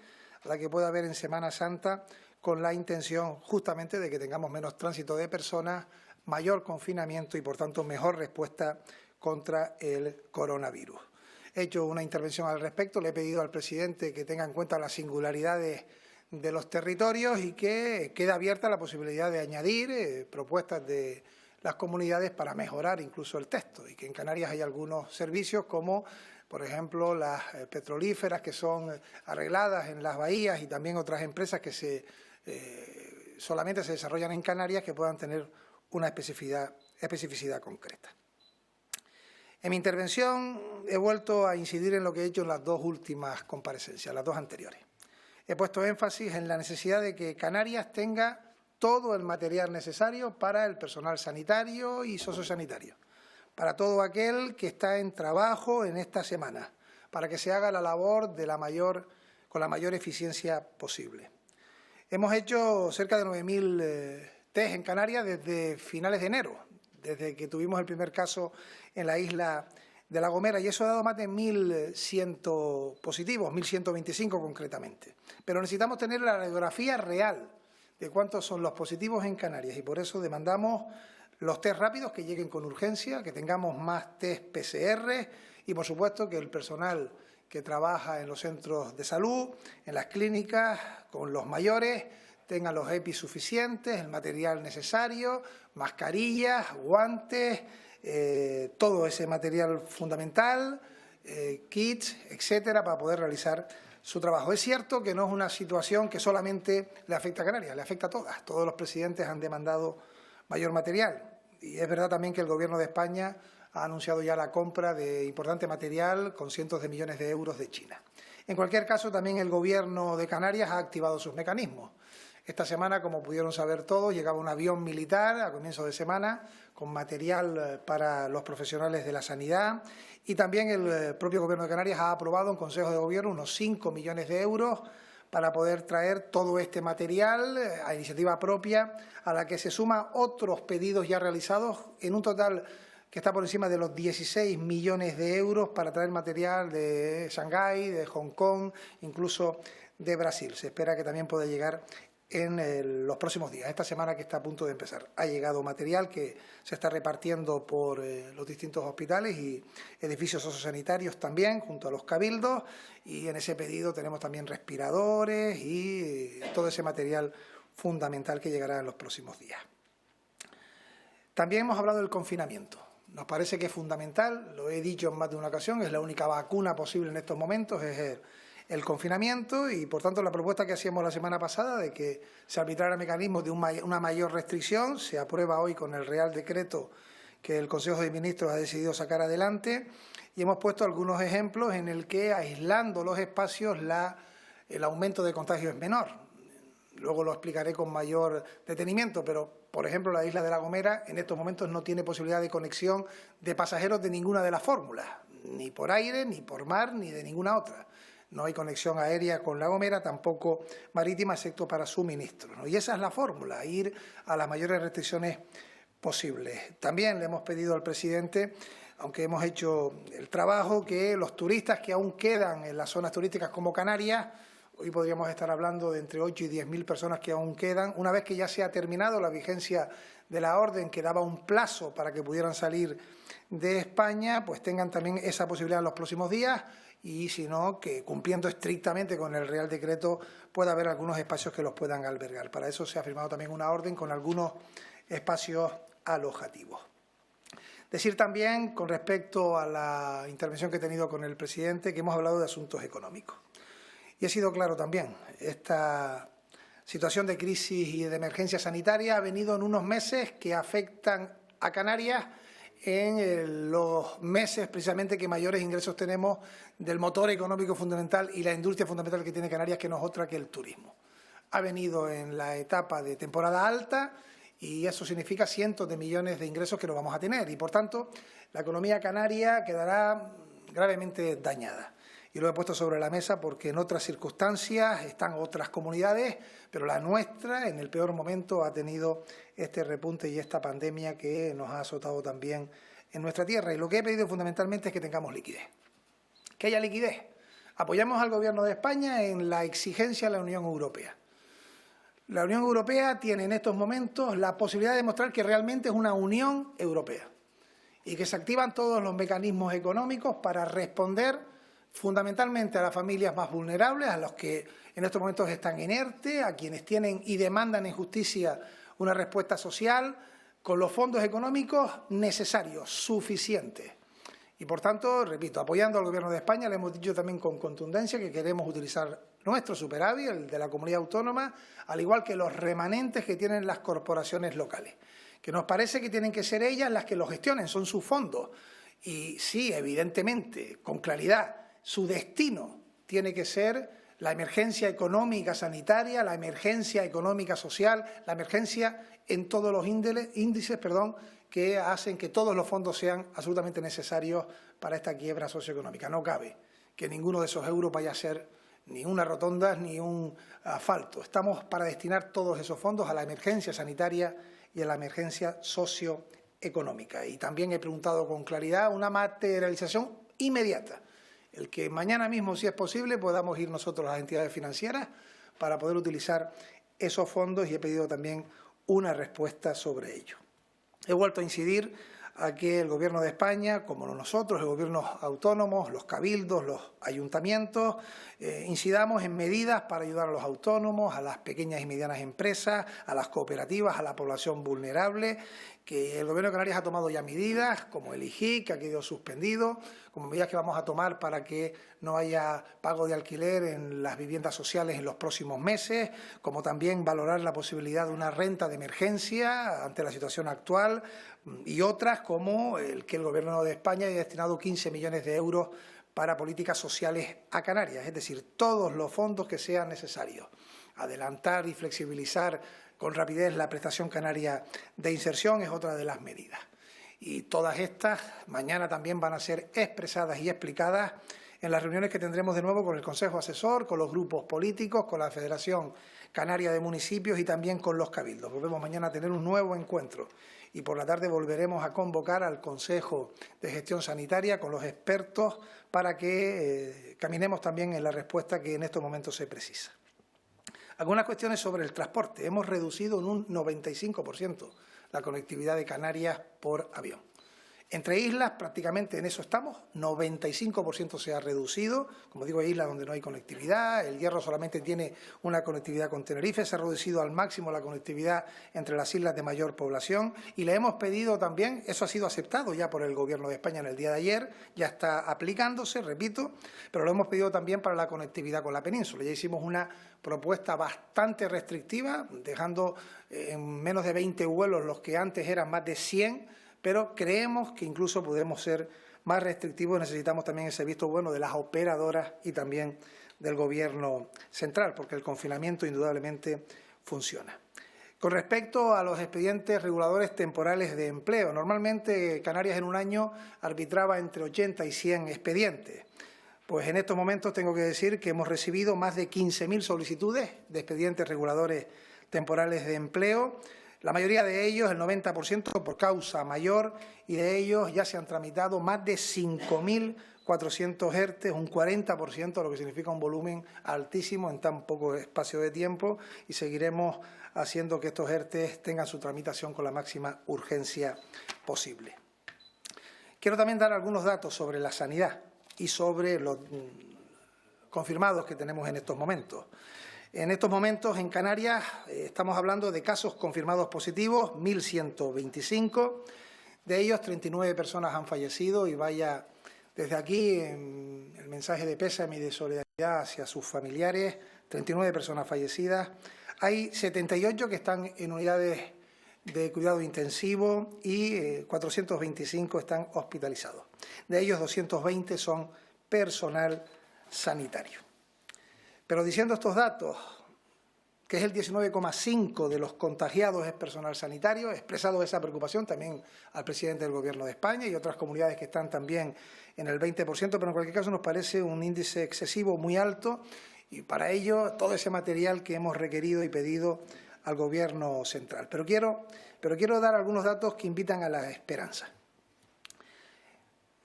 a la que puede haber en Semana Santa, con la intención justamente de que tengamos menos tránsito de personas, mayor confinamiento y, por tanto, mejor respuesta contra el coronavirus. He hecho una intervención al respecto, le he pedido al presidente que tenga en cuenta las singularidades de los territorios y que quede abierta la posibilidad de añadir propuestas de las comunidades para mejorar incluso el texto, y que en Canarias hay algunos servicios como, por ejemplo, las petrolíferas que son arregladas en las bahías y también otras empresas que solamente se desarrollan en Canarias, que puedan tener una especificidad concreta. En mi intervención he vuelto a incidir en lo que he hecho en las 2 últimas comparecencias, las 2 anteriores. He puesto énfasis en la necesidad de que Canarias tenga todo el material necesario para el personal sanitario y sociosanitario, para todo aquel que está en trabajo en esta semana, para que se haga la labor con la mayor eficiencia posible. Hemos hecho cerca de 9.000 test en Canarias desde finales de enero, desde que tuvimos el primer caso en la isla de La Gomera, y eso ha dado más de 1.100 positivos, 1.125 concretamente. Pero necesitamos tener la radiografía real de cuántos son los positivos en Canarias, y por eso demandamos los test rápidos que lleguen con urgencia, que tengamos más test PCR y, por supuesto, que el personal que trabaja en los centros de salud, en las clínicas, con los mayores, tengan los EPIs suficientes, el material necesario, mascarillas, guantes, todo ese material fundamental, kits, etcétera, para poder realizar su trabajo. Es cierto que no es una situación que solamente le afecta a Canarias, le afecta a todas. Todos los presidentes han demandado mayor material. Y es verdad también que el Gobierno de España ha anunciado ya la compra de importante material con cientos de millones de euros de China. En cualquier caso, también el Gobierno de Canarias ha activado sus mecanismos. Esta semana, como pudieron saber todos, llegaba un avión militar a comienzo de semana con material para los profesionales de la sanidad, y también el propio Gobierno de Canarias ha aprobado en Consejo de Gobierno unos 5 millones de euros para poder traer todo este material a iniciativa propia, a la que se suman otros pedidos ya realizados en un total que está por encima de los 16 millones de euros para traer material de Shanghái, de Hong Kong, incluso de Brasil. Se espera que también pueda llegar en los próximos días. Esta semana que está a punto de empezar ha llegado material que se está repartiendo por los distintos hospitales y edificios sociosanitarios también, junto a los cabildos, y en ese pedido tenemos también respiradores y todo ese material fundamental que llegará en los próximos días. También hemos hablado del confinamiento. Nos parece que es fundamental, lo he dicho en más de una ocasión, es la única vacuna posible en estos momentos, es el confinamiento, y por tanto la propuesta que hacíamos la semana pasada de que se arbitrara mecanismos de una mayor restricción se aprueba hoy con el Real Decreto que el Consejo de Ministros ha decidido sacar adelante, y hemos puesto algunos ejemplos en el que, aislando los espacios, el aumento de contagio es menor. Luego lo explicaré con mayor detenimiento, pero, por ejemplo, la isla de La Gomera en estos momentos no tiene posibilidad de conexión de pasajeros de ninguna de las fórmulas, ni por aire, ni por mar, ni de ninguna otra. No hay conexión aérea con La Gomera, tampoco marítima, excepto para suministro, ¿no? Y esa es la fórmula, ir a las mayores restricciones posibles. También le hemos pedido al presidente, aunque hemos hecho el trabajo, que los turistas que aún quedan en las zonas turísticas como Canarias, hoy podríamos estar hablando de entre 8 y 10.000 personas que aún quedan, una vez que ya se ha terminado la vigencia de la orden que daba un plazo para que pudieran salir de España, pues tengan también esa posibilidad en los próximos días y, si no, que cumpliendo estrictamente con el Real Decreto pueda haber algunos espacios que los puedan albergar. Para eso se ha firmado también una orden con algunos espacios alojativos. Decir también, con respecto a la intervención que he tenido con el presidente, que hemos hablado de asuntos económicos. Y he sido claro también, esta situación de crisis y de emergencia sanitaria ha venido en unos meses que afectan a Canarias en los meses precisamente que mayores ingresos tenemos del motor económico fundamental y la industria fundamental que tiene Canarias, que no es otra que el turismo. Ha venido en la etapa de temporada alta y eso significa cientos de millones de ingresos que no vamos a tener y, por tanto, la economía canaria quedará gravemente dañada. Y lo he puesto sobre la mesa porque en otras circunstancias están otras comunidades, pero la nuestra en el peor momento ha tenido este repunte y esta pandemia que nos ha azotado también en nuestra tierra. Y lo que he pedido fundamentalmente es que tengamos liquidez, que haya liquidez. Apoyamos al Gobierno de España en la exigencia de la Unión Europea. La Unión Europea tiene en estos momentos la posibilidad de demostrar que realmente es una Unión Europea y que se activan todos los mecanismos económicos para responder fundamentalmente a las familias más vulnerables, a los que en estos momentos están inertes, a quienes tienen y demandan en justicia una respuesta social, con los fondos económicos necesarios, suficientes. Y, por tanto, repito, apoyando al Gobierno de España, le hemos dicho también con contundencia que queremos utilizar nuestro superávit, el de la comunidad autónoma, al igual que los remanentes que tienen las corporaciones locales, que nos parece que tienen que ser ellas las que lo gestionen, son sus fondos. Y sí, evidentemente, con claridad, su destino tiene que ser la emergencia económica sanitaria, la emergencia económica social, la emergencia en todos los índices que hacen que todos los fondos sean absolutamente necesarios para esta quiebra socioeconómica. No cabe que ninguno de esos euros vaya a ser ni una rotonda ni un asfalto. Estamos para destinar todos esos fondos a la emergencia sanitaria y a la emergencia socioeconómica. Y también he preguntado con claridad una materialización inmediata. El que mañana mismo, si es posible, podamos ir nosotros a las entidades financieras para poder utilizar esos fondos y he pedido también una respuesta sobre ello. He vuelto a incidir a que el Gobierno de España, como nosotros, los gobiernos autónomos, los cabildos, los ayuntamientos, incidamos en medidas para ayudar a los autónomos, a las pequeñas y medianas empresas, a las cooperativas, a la población vulnerable, que el Gobierno de Canarias ha tomado ya medidas, como el IGIC, que ha quedado suspendido, como medidas que vamos a tomar para que no haya pago de alquiler en las viviendas sociales en los próximos meses, como también valorar la posibilidad de una renta de emergencia ante la situación actual y otras como el que el Gobierno de España haya destinado 15 millones de euros para políticas sociales a Canarias, es decir, todos los fondos que sean necesarios. Adelantar y flexibilizar con rapidez la prestación canaria de inserción es otra de las medidas. Y todas estas mañana también van a ser expresadas y explicadas en las reuniones que tendremos de nuevo con el Consejo Asesor, con los grupos políticos, con la Federación Canaria de Municipios y también con los cabildos. Volvemos mañana a tener un nuevo encuentro y por la tarde volveremos a convocar al Consejo de Gestión Sanitaria con los expertos para que caminemos también en la respuesta que en estos momentos se precisa. Algunas cuestiones sobre el transporte. Hemos reducido en un 95% la conectividad de Canarias por avión. Entre islas, prácticamente en eso estamos, 95% se ha reducido. Como digo, hay islas donde no hay conectividad, el Hierro solamente tiene una conectividad con Tenerife, se ha reducido al máximo la conectividad entre las islas de mayor población y le hemos pedido también, eso ha sido aceptado ya por el Gobierno de España en el día de ayer, ya está aplicándose, repito, pero lo hemos pedido también para la conectividad con la península. Ya hicimos una propuesta bastante restrictiva, dejando en menos de 20 vuelos los que antes eran más de 100, pero creemos que incluso podemos ser más restrictivos. Necesitamos también ese visto bueno de las operadoras y también del Gobierno central, porque el confinamiento indudablemente funciona. Con respecto a los expedientes reguladores temporales de empleo, normalmente Canarias en un año arbitraba entre 80 y 100 expedientes. Pues en estos momentos tengo que decir que hemos recibido más de 15.000 solicitudes de expedientes reguladores temporales de empleo. La mayoría de ellos, el 90%, por causa mayor, y de ellos ya se han tramitado más de 5.400 ERTE, un 40%, lo que significa un volumen altísimo en tan poco espacio de tiempo, y seguiremos haciendo que estos ERTE tengan su tramitación con la máxima urgencia posible. Quiero también dar algunos datos sobre la sanidad y sobre los confirmados que tenemos en estos momentos. En estos momentos, en Canarias, estamos hablando de casos confirmados positivos, 1.125. De ellos, 39 personas han fallecido y vaya desde aquí el mensaje de pésame y de solidaridad hacia sus familiares. 39 personas fallecidas. Hay 78 que están en unidades de cuidado intensivo y 425 están hospitalizados. De ellos, 220 son personal sanitario. Pero diciendo estos datos, que es el 19,5% de los contagiados es personal sanitario, he expresado esa preocupación también al presidente del Gobierno de España y otras comunidades que están también en el 20%, pero en cualquier caso nos parece un índice excesivo muy alto y para ello todo ese material que hemos requerido y pedido al Gobierno central. Pero quiero dar algunos datos que invitan a la esperanza.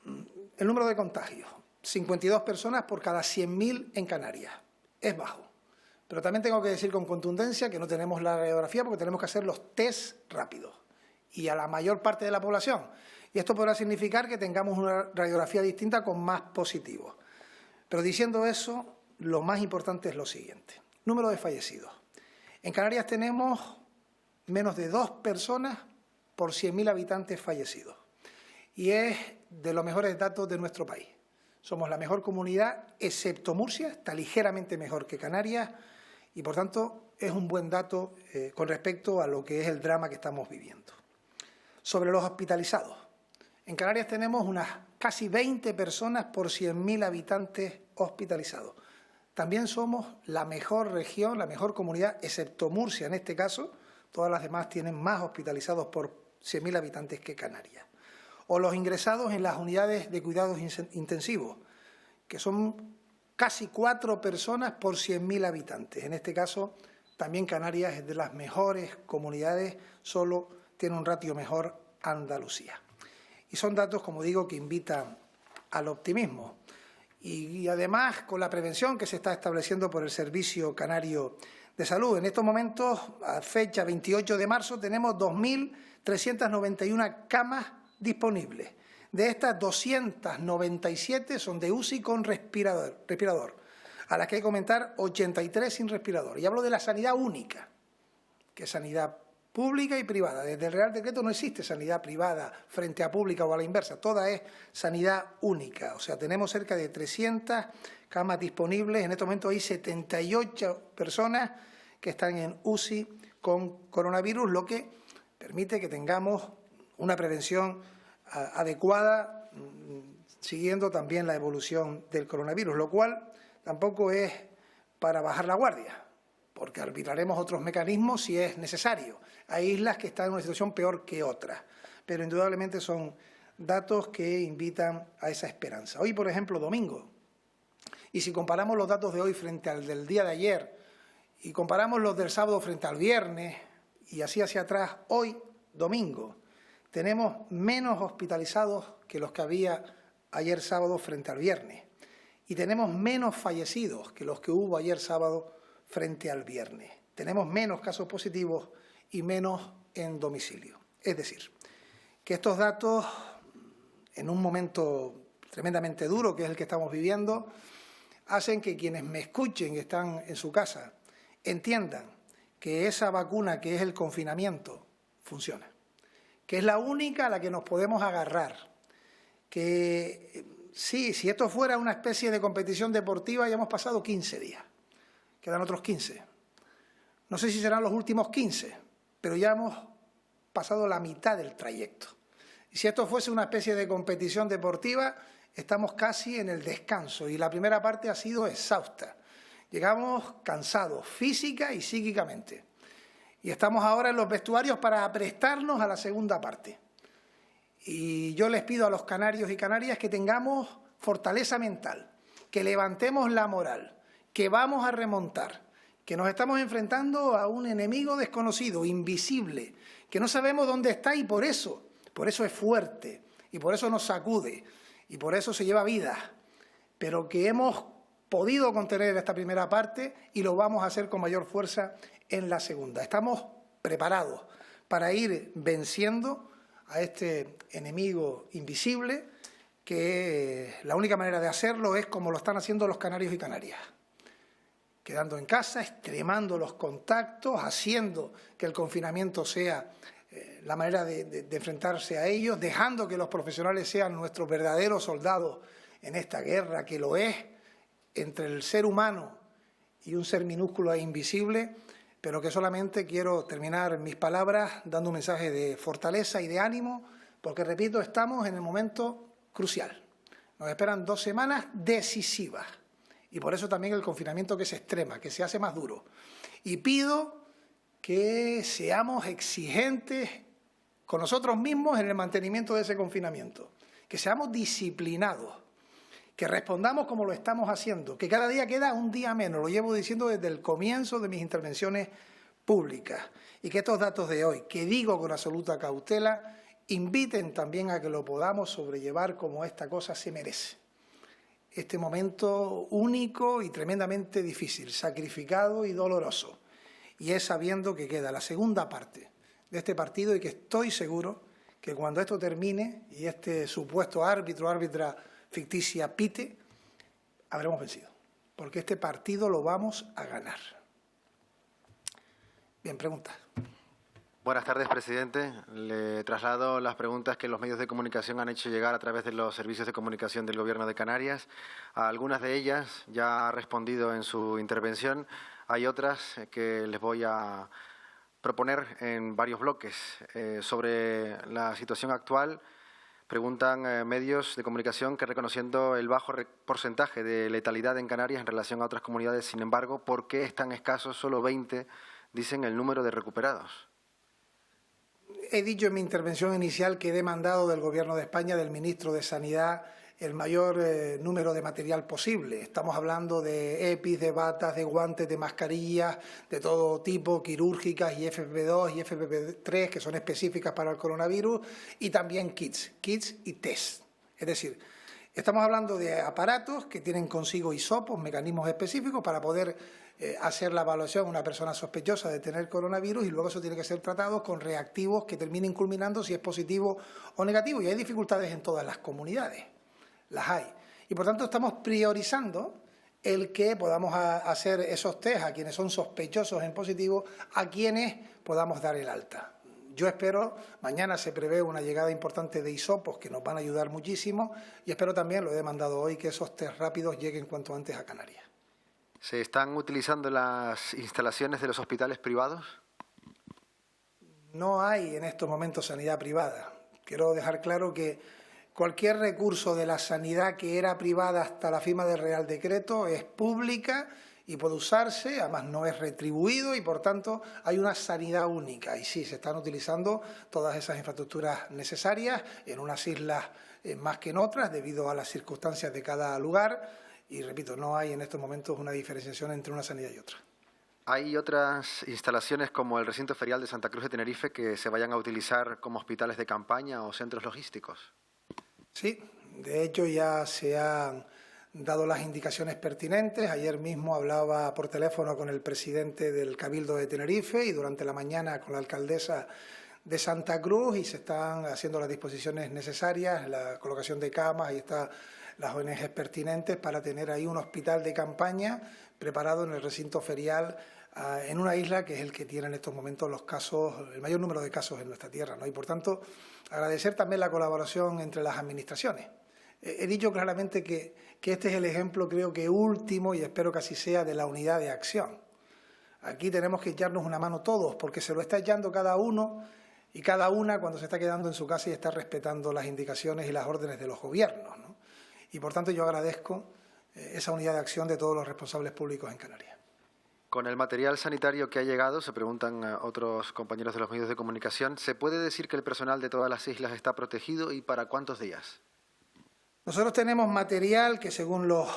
El número de contagios, 52 personas por cada 100.000 en Canarias. Es bajo. Pero también tengo que decir con contundencia que no tenemos la radiografía porque tenemos que hacer los test rápidos y a la mayor parte de la población. Y esto podrá significar que tengamos una radiografía distinta con más positivos. Pero diciendo eso, lo más importante es lo siguiente. Número de fallecidos. En Canarias tenemos menos de 2 personas por 100.000 habitantes fallecidos. Y es de los mejores datos de nuestro país. Somos la mejor comunidad, excepto Murcia, está ligeramente mejor que Canarias y, por tanto, es un buen dato con respecto a lo que es el drama que estamos viviendo. Sobre los hospitalizados. En Canarias tenemos unas casi 20 personas por 100.000 habitantes hospitalizados. También somos la mejor región, la mejor comunidad, excepto Murcia en este caso. Todas las demás tienen más hospitalizados por 100.000 habitantes que Canarias. O los ingresados en las unidades de cuidados intensivos, que son casi 4 personas por 100.000 habitantes. En este caso, también Canarias es de las mejores comunidades, solo tiene un ratio mejor Andalucía. Y son datos, como digo, que invitan al optimismo. Y además, con la prevención que se está estableciendo por el Servicio Canario de Salud. En estos momentos, a fecha 28 de marzo, tenemos 2.391 camas disponibles. De estas, 297 son de UCI con respirador, a las que hay que aumentar 83 sin respirador. Y hablo de la sanidad única, que es sanidad pública y privada. Desde el Real Decreto no existe sanidad privada frente a pública o a la inversa, toda es sanidad única. O sea, tenemos cerca de 300 camas disponibles. En este momento hay 78 personas que están en UCI con coronavirus, lo que permite que tengamos una prevención adecuada, siguiendo también la evolución del coronavirus, lo cual tampoco es para bajar la guardia, porque arbitraremos otros mecanismos si es necesario. Hay islas que están en una situación peor que otras, pero indudablemente son datos que invitan a esa esperanza. Hoy, por ejemplo, domingo, y si comparamos los datos de hoy frente al del día de ayer, y comparamos los del sábado frente al viernes, y así hacia atrás, hoy, domingo, tenemos menos hospitalizados que los que había ayer sábado frente al viernes. Y tenemos menos fallecidos que los que hubo ayer sábado frente al viernes. Tenemos menos casos positivos y menos en domicilio. Es decir, que estos datos, en un momento tremendamente duro, que es el que estamos viviendo, hacen que quienes me escuchen y están en su casa entiendan que esa vacuna que es el confinamiento funciona, que es la única a la que nos podemos agarrar, que sí, si esto fuera una especie de competición deportiva ya hemos pasado 15 días, quedan otros 15. No sé si serán los últimos 15, pero ya hemos pasado la mitad del trayecto. Y si esto fuese una especie de competición deportiva, estamos casi en el descanso y la primera parte ha sido exhausta. Llegamos cansados física y psíquicamente. Y estamos ahora en los vestuarios para aprestarnos a la segunda parte. Y yo les pido a los canarios y canarias que tengamos fortaleza mental, que levantemos la moral, que vamos a remontar, que nos estamos enfrentando a un enemigo desconocido, invisible, que no sabemos dónde está y por eso es fuerte y por eso nos sacude y por eso se lleva vidas, pero que hemos podido contener esta primera parte y lo vamos a hacer con mayor fuerza en la segunda. Estamos preparados para ir venciendo a este enemigo invisible, que la única manera de hacerlo es como lo están haciendo los canarios y canarias, quedando en casa, extremando los contactos, haciendo que el confinamiento sea la manera de enfrentarse a ellos, dejando que los profesionales sean nuestros verdaderos soldados en esta guerra, que lo es, entre el ser humano y un ser minúsculo e invisible, pero que solamente quiero terminar mis palabras dando un mensaje de fortaleza y de ánimo, porque, repito, estamos en el momento crucial. Nos esperan 2 semanas decisivas y por eso también el confinamiento que se extrema, que se hace más duro. Y pido que seamos exigentes con nosotros mismos en el mantenimiento de ese confinamiento, que seamos disciplinados, que respondamos como lo estamos haciendo, que cada día queda un día menos, lo llevo diciendo desde el comienzo de mis intervenciones públicas, y que estos datos de hoy, que digo con absoluta cautela, inviten también a que lo podamos sobrellevar como esta cosa se merece. Este momento único y tremendamente difícil, sacrificado y doloroso, y es sabiendo que queda la segunda parte de este partido y que estoy seguro que cuando esto termine y este supuesto árbitra ficticia pite, habremos vencido, porque este partido lo vamos a ganar. Bien, preguntas. Buenas tardes, presidente. Le traslado las preguntas que los medios de comunicación han hecho llegar a través de los servicios de comunicación del Gobierno de Canarias. A algunas de ellas ya ha respondido en su intervención. Hay otras que les voy a proponer en varios bloques. Sobre la situación actual, preguntan medios de comunicación que, reconociendo el bajo porcentaje de letalidad en Canarias en relación a otras comunidades, sin embargo, ¿por qué es tan escaso? Solo 20 dicen el número de recuperados. He dicho en mi intervención inicial que he demandado del Gobierno de España, del Ministro de Sanidad, el mayor número de material posible. Estamos hablando de EPIs, de batas, de guantes, de mascarillas, de todo tipo, quirúrgicas y FFP2 y FFP3, que son específicas para el coronavirus, y también kits y test. Es decir, estamos hablando de aparatos que tienen consigo hisopos, mecanismos específicos para poder hacer la evaluación a una persona sospechosa de tener coronavirus y luego eso tiene que ser tratado con reactivos que terminen culminando si es positivo o negativo. Y hay dificultades en todas las comunidades. Las hay. Y por tanto estamos priorizando el que podamos hacer esos test a quienes son sospechosos en positivo, a quienes podamos dar el alta. Yo espero, mañana se prevé una llegada importante de hisopos que nos van a ayudar muchísimo y espero también, lo he demandado hoy, que esos test rápidos lleguen cuanto antes a Canarias. ¿Se están utilizando las instalaciones de los hospitales privados? No hay en estos momentos sanidad privada. Quiero dejar claro que cualquier recurso de la sanidad que era privada hasta la firma del Real Decreto es pública y puede usarse, además no es retribuido y por tanto hay una sanidad única. Y sí, se están utilizando todas esas infraestructuras necesarias en unas islas más que en otras debido a las circunstancias de cada lugar y repito, no hay en estos momentos una diferenciación entre una sanidad y otra. ¿Hay otras instalaciones como el recinto ferial de Santa Cruz de Tenerife que se vayan a utilizar como hospitales de campaña o centros logísticos? Sí, de hecho ya se han dado las indicaciones pertinentes. Ayer mismo hablaba por teléfono con el presidente del Cabildo de Tenerife y durante la mañana con la alcaldesa de Santa Cruz y se están haciendo las disposiciones necesarias, la colocación de camas, ahí están las ONGs pertinentes para tener ahí un hospital de campaña preparado en el recinto ferial en una isla que es el que tiene en estos momentos los casos, el mayor número de casos en nuestra tierra, ¿no? Y por tanto, agradecer también la colaboración entre las administraciones. He dicho claramente que este es el ejemplo, creo que último, y espero que así sea, de la unidad de acción. Aquí tenemos que echarnos una mano todos, porque se lo está echando cada uno y cada una cuando se está quedando en su casa y está respetando las indicaciones y las órdenes de los gobiernos, ¿no? Y por tanto yo agradezco esa unidad de acción de todos los responsables públicos en Canarias. Con el material sanitario que ha llegado, se preguntan otros compañeros de los medios de comunicación, ¿se puede decir que el personal de todas las islas está protegido y para cuántos días? Nosotros tenemos material que, según los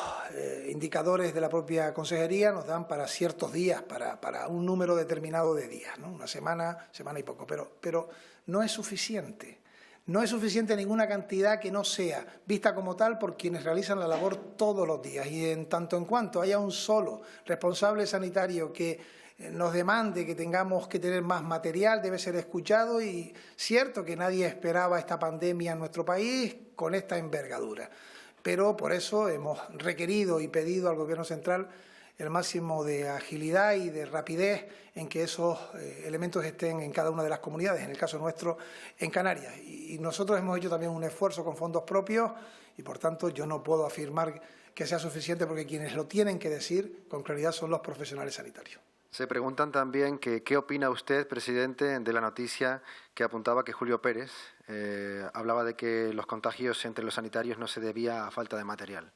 indicadores de la propia consejería, nos dan para ciertos días, para un número determinado de días, ¿no? Una semana, semana y poco, pero no es suficiente. No es suficiente ninguna cantidad que no sea vista como tal por quienes realizan la labor todos los días. Y en tanto en cuanto haya un solo responsable sanitario que nos demande que tengamos que tener más material, debe ser escuchado, y cierto que nadie esperaba esta pandemia en nuestro país con esta envergadura. Pero por eso hemos requerido y pedido al Gobierno central el máximo de agilidad y de rapidez en que esos elementos estén en cada una de las comunidades, en el caso nuestro en Canarias. Y nosotros hemos hecho también un esfuerzo con fondos propios y, por tanto, yo no puedo afirmar que sea suficiente porque quienes lo tienen que decir con claridad son los profesionales sanitarios. Se preguntan también que qué opina usted, presidente, de la noticia que apuntaba que Julio Pérez hablaba de que los contagios entre los sanitarios no se debía a falta de material.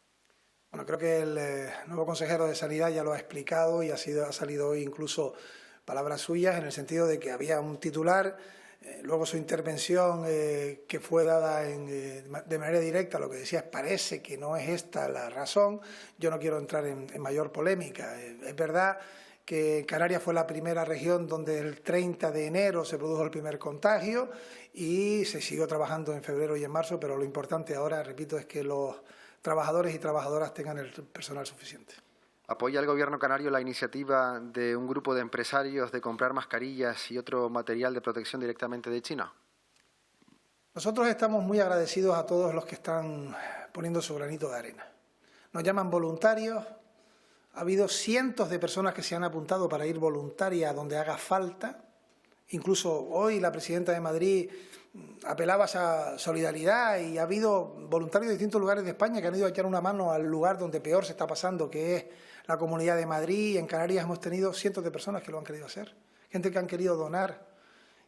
Bueno, creo que el nuevo consejero de Sanidad ya lo ha explicado y ha salido hoy incluso palabras suyas en el sentido de que había un titular, luego su intervención que fue dada de manera directa, lo que decía es parece que no es esta la razón. Yo no quiero entrar en mayor polémica. Es verdad que Canarias fue la primera región donde el 30 de enero se produjo el primer contagio y se siguió trabajando en febrero y en marzo, pero lo importante ahora, repito, es que los trabajadores y trabajadoras tengan el personal suficiente. ¿Apoya el Gobierno canario la iniciativa de un grupo de empresarios de comprar mascarillas y otro material de protección directamente de China? Nosotros estamos muy agradecidos a todos los que están poniendo su granito de arena. Nos llaman voluntarios. Ha habido cientos de personas que se han apuntado para ir voluntaria donde haga falta. Incluso hoy la presidenta de Madrid apelaba a esa solidaridad y ha habido voluntarios de distintos lugares de España que han ido a echar una mano al lugar donde peor se está pasando, que es la Comunidad de Madrid. En Canarias hemos tenido cientos de personas que lo han querido hacer. Gente que han querido donar,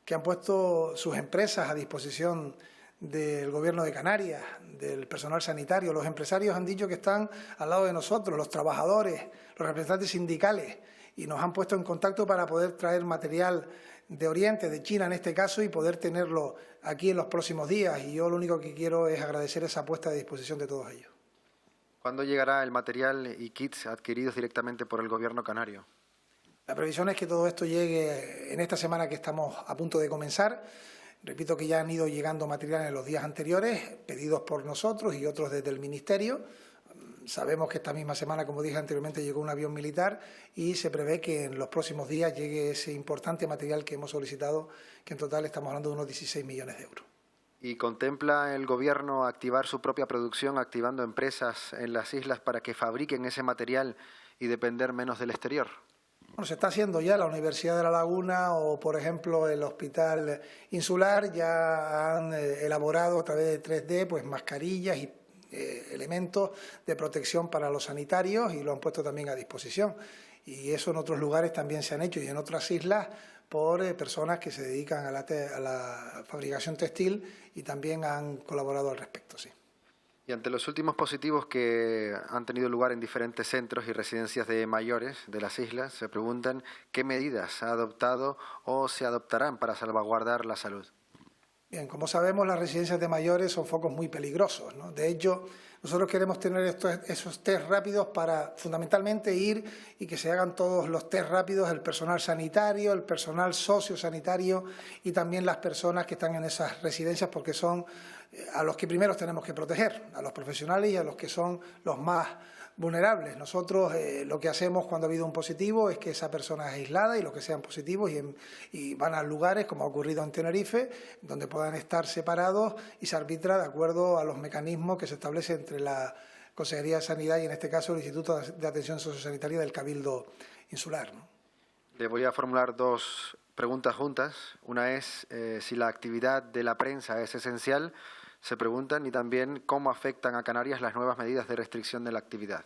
que han puesto sus empresas a disposición del Gobierno de Canarias, del personal sanitario. Los empresarios han dicho que están al lado de nosotros, los trabajadores, los representantes sindicales, y nos han puesto en contacto para poder traer material de Oriente, de China en este caso, y poder tenerlo aquí en los próximos días. Y yo lo único que quiero es agradecer esa puesta a disposición de todos ellos. ¿Cuándo llegará el material y kits adquiridos directamente por el Gobierno canario? La previsión es que todo esto llegue en esta semana que estamos a punto de comenzar. Repito que ya han ido llegando material en los días anteriores, pedidos por nosotros y otros desde el Ministerio. Sabemos que esta misma semana, como dije anteriormente, llegó un avión militar y se prevé que en los próximos días llegue ese importante material que hemos solicitado, que en total estamos hablando de unos 16 millones de euros. ¿Y contempla el Gobierno activar su propia producción, activando empresas en las islas para que fabriquen ese material y depender menos del exterior? Bueno, se está haciendo ya. La Universidad de La Laguna o, por ejemplo, el Hospital Insular ya han elaborado a través de 3D pues mascarillas y elementos de protección para los sanitarios y lo han puesto también a disposición. Y eso en otros lugares también se han hecho y en otras islas por personas que se dedican a la fabricación textil y también han colaborado al respecto, sí. Y ante los últimos positivos que han tenido lugar en diferentes centros y residencias de mayores de las islas, se preguntan qué medidas ha adoptado o se adoptarán para salvaguardar la salud. Bien, como sabemos, las residencias de mayores son focos muy peligrosos, ¿no? De hecho, nosotros queremos tener esos test rápidos para fundamentalmente ir y que se hagan todos los test rápidos, el personal sanitario, el personal sociosanitario y también las personas que están en esas residencias, porque son a los que primero tenemos que proteger, a los profesionales y a los que son los más vulnerables. Nosotros lo que hacemos cuando ha habido un positivo es que esa persona es aislada y los que sean positivos y van a lugares, como ha ocurrido en Tenerife, donde puedan estar separados y se arbitra de acuerdo a los mecanismos que se establecen entre la Consejería de Sanidad y, en este caso, el Instituto de Atención Sociosanitaria del Cabildo Insular, ¿no? Le voy a formular dos preguntas juntas. Una es si la actividad de la prensa es esencial, se preguntan, y también cómo afectan a Canarias las nuevas medidas de restricción de la actividad.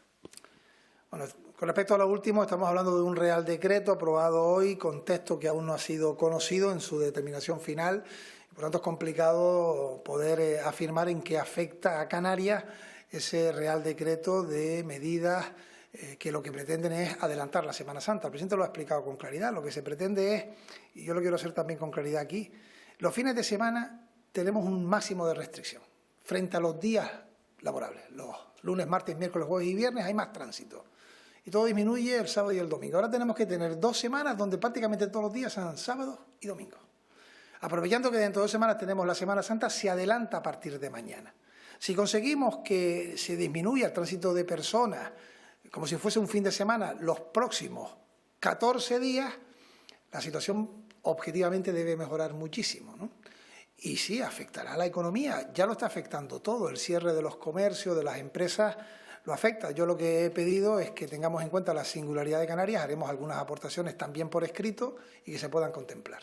Bueno, con respecto a lo último, estamos hablando de un Real Decreto aprobado hoy con texto que aún no ha sido conocido en su determinación final. Por tanto, es complicado poder afirmar en qué afecta a Canarias ese Real Decreto de medidas que lo que pretenden es adelantar la Semana Santa. El presidente lo ha explicado con claridad. Lo que se pretende es, y yo lo quiero hacer también con claridad aquí, los fines de semana tenemos un máximo de restricción. Frente a los días laborables. Los lunes, martes, miércoles, jueves y viernes hay más tránsito. Y todo disminuye el sábado y el domingo. Ahora tenemos que tener 2 semanas donde prácticamente todos los días sean sábados y domingos. Aprovechando que dentro de 2 semanas tenemos la Semana Santa, se adelanta a partir de mañana. Si conseguimos que se disminuya el tránsito de personas, como si fuese un fin de semana, los próximos 14 días, la situación objetivamente debe mejorar muchísimo, ¿no? Y sí, afectará a la economía, ya lo está afectando todo, el cierre de los comercios, de las empresas, lo afecta. Yo lo que he pedido es que tengamos en cuenta la singularidad de Canarias, haremos algunas aportaciones también por escrito y que se puedan contemplar.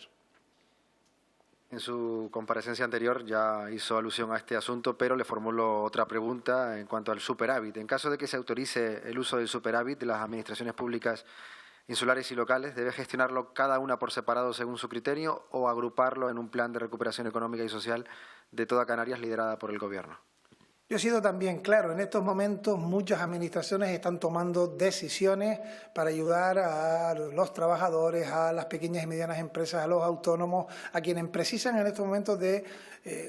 En su comparecencia anterior ya hizo alusión a este asunto, pero le formulo otra pregunta en cuanto al superávit. En caso de que se autorice el uso del superávit de las administraciones públicas insulares y locales, ¿debe gestionarlo cada una por separado según su criterio o agruparlo en un plan de recuperación económica y social de toda Canarias liderada por el Gobierno? Yo he sido también claro, en estos momentos muchas administraciones están tomando decisiones para ayudar a los trabajadores, a las pequeñas y medianas empresas, a los autónomos, a quienes precisan en estos momentos de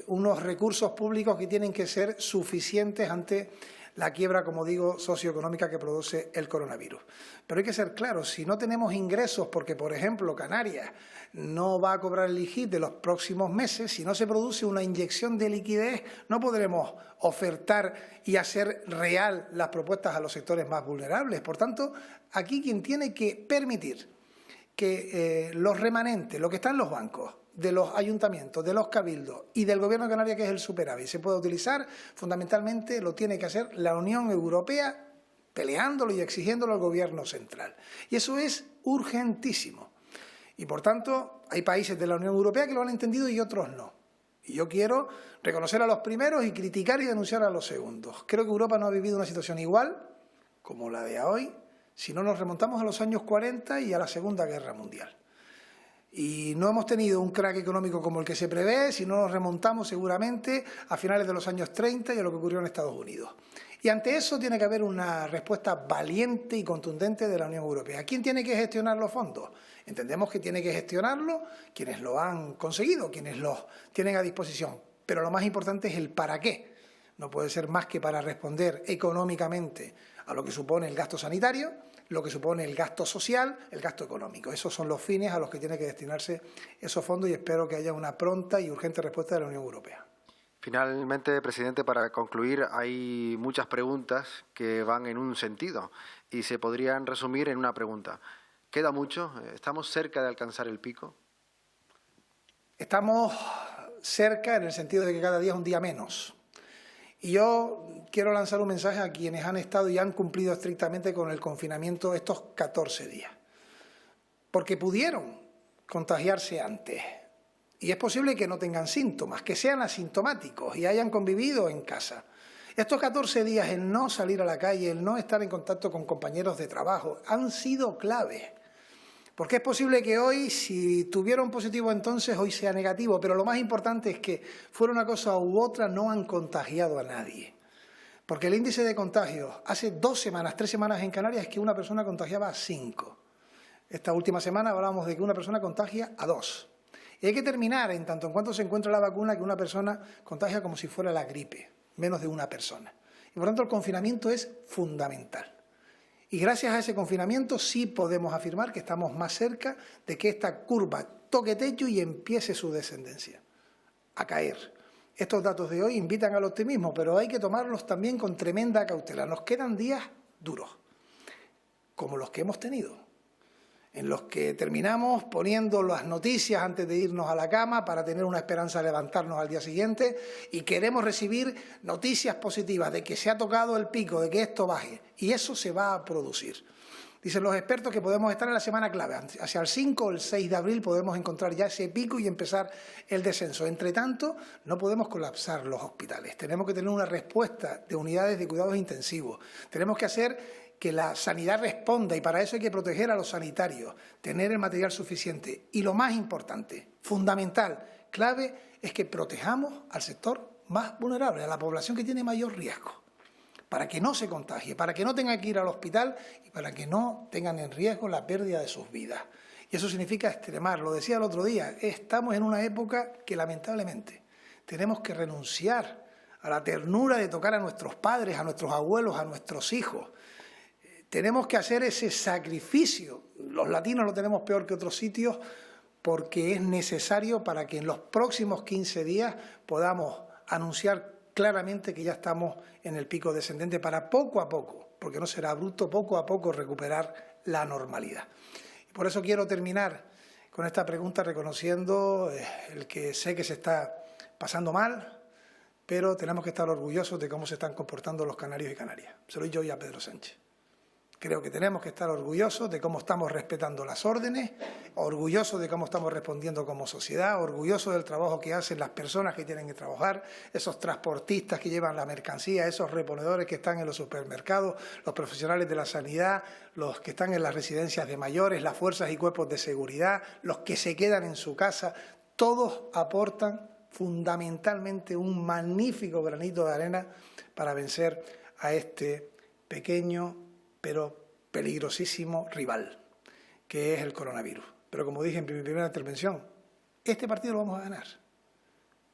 unos recursos públicos que tienen que ser suficientes ante la quiebra, como digo, socioeconómica que produce el coronavirus. Pero hay que ser claros, si no tenemos ingresos porque, por ejemplo, Canarias no va a cobrar el IGIP de los próximos meses, si no se produce una inyección de liquidez, no podremos ofertar y hacer real las propuestas a los sectores más vulnerables. Por tanto, aquí quien tiene que permitir que los remanentes, lo que está en los bancos, de los ayuntamientos, de los cabildos y del Gobierno de Canarias, que es el superávit, se puede utilizar, fundamentalmente lo tiene que hacer la Unión Europea, peleándolo y exigiéndolo al Gobierno central. Y eso es urgentísimo. Y, por tanto, hay países de la Unión Europea que lo han entendido y otros no. Y yo quiero reconocer a los primeros y criticar y denunciar a los segundos. Creo que Europa no ha vivido una situación igual como la de hoy, si no nos remontamos a los años 40 y a la Segunda Guerra Mundial. Y no hemos tenido un crack económico como el que se prevé, si no nos remontamos seguramente a finales de los años 30 y a lo que ocurrió en Estados Unidos. Y ante eso tiene que haber una respuesta valiente y contundente de la Unión Europea. ¿Quién tiene que gestionar los fondos? Entendemos que tiene que gestionarlo quienes lo han conseguido, quienes los tienen a disposición. Pero lo más importante es el para qué. No puede ser más que para responder económicamente a lo que supone el gasto sanitario, lo que supone el gasto social, el gasto económico. Esos son los fines a los que tienen que destinarse esos fondos y espero que haya una pronta y urgente respuesta de la Unión Europea. Finalmente, presidente, para concluir, hay muchas preguntas que van en un sentido y se podrían resumir en una pregunta. ¿Queda mucho? ¿Estamos cerca de alcanzar el pico? Estamos cerca en el sentido de que cada día es un día menos. Y yo quiero lanzar un mensaje a quienes han estado y han cumplido estrictamente con el confinamiento estos 14 días. Porque pudieron contagiarse antes. Y es posible que no tengan síntomas, que sean asintomáticos y hayan convivido en casa. Estos 14 días, el no salir a la calle, el no estar en contacto con compañeros de trabajo, han sido claves. Porque es posible que hoy, si tuvieron positivo entonces, hoy sea negativo. Pero lo más importante es que, fuera una cosa u otra, no han contagiado a nadie. Porque el índice de contagios hace 2 semanas, 3 semanas en Canarias es que una persona contagiaba a 5. Esta última semana hablábamos de que una persona contagia a 2. Y hay que terminar, en tanto en cuanto se encuentra la vacuna, que una persona contagia como si fuera la gripe, menos de una persona. Y por tanto el confinamiento es fundamental. Y gracias a ese confinamiento sí podemos afirmar que estamos más cerca de que esta curva toque techo y empiece su descendencia a caer. Estos datos de hoy invitan al optimismo, pero hay que tomarlos también con tremenda cautela. Nos quedan días duros, como los que hemos tenido, en los que terminamos poniendo las noticias antes de irnos a la cama para tener una esperanza de levantarnos al día siguiente y queremos recibir noticias positivas de que se ha tocado el pico, de que esto baje, y eso se va a producir. Dicen los expertos que podemos estar en la semana clave, hacia el 5 o el 6 de abril podemos encontrar ya ese pico y empezar el descenso. Entre tanto, no podemos colapsar los hospitales, tenemos que tener una respuesta de unidades de cuidados intensivos, tenemos que hacer que la sanidad responda y para eso hay que proteger a los sanitarios, tener el material suficiente y lo más importante, fundamental, clave, es que protejamos al sector más vulnerable, a la población que tiene mayor riesgo, para que no se contagie, para que no tenga que ir al hospital y para que no tengan en riesgo la pérdida de sus vidas. Y eso significa extremar, lo decía el otro día, estamos en una época que lamentablemente tenemos que renunciar a la ternura de tocar a nuestros padres, a nuestros abuelos, a nuestros hijos. Tenemos que hacer ese sacrificio. Los latinos lo tenemos peor que otros sitios porque es necesario para que en los próximos 15 días podamos anunciar claramente que ya estamos en el pico descendente para poco a poco, porque no será bruto, poco a poco recuperar la normalidad. Y por eso quiero terminar con esta pregunta reconociendo el que sé que se está pasando mal, pero tenemos que estar orgullosos de cómo se están comportando los canarios y canarias. Se lo digo yo a Pedro Sánchez. Creo que tenemos que estar orgullosos de cómo estamos respetando las órdenes, orgullosos de cómo estamos respondiendo como sociedad, orgullosos del trabajo que hacen las personas que tienen que trabajar, esos transportistas que llevan la mercancía, esos reponedores que están en los supermercados, los profesionales de la sanidad, los que están en las residencias de mayores, las fuerzas y cuerpos de seguridad, los que se quedan en su casa. Todos aportan fundamentalmente un magnífico granito de arena para vencer a este pequeño pero peligrosísimo rival, que es el coronavirus. Pero como dije en mi primera intervención, este partido lo vamos a ganar.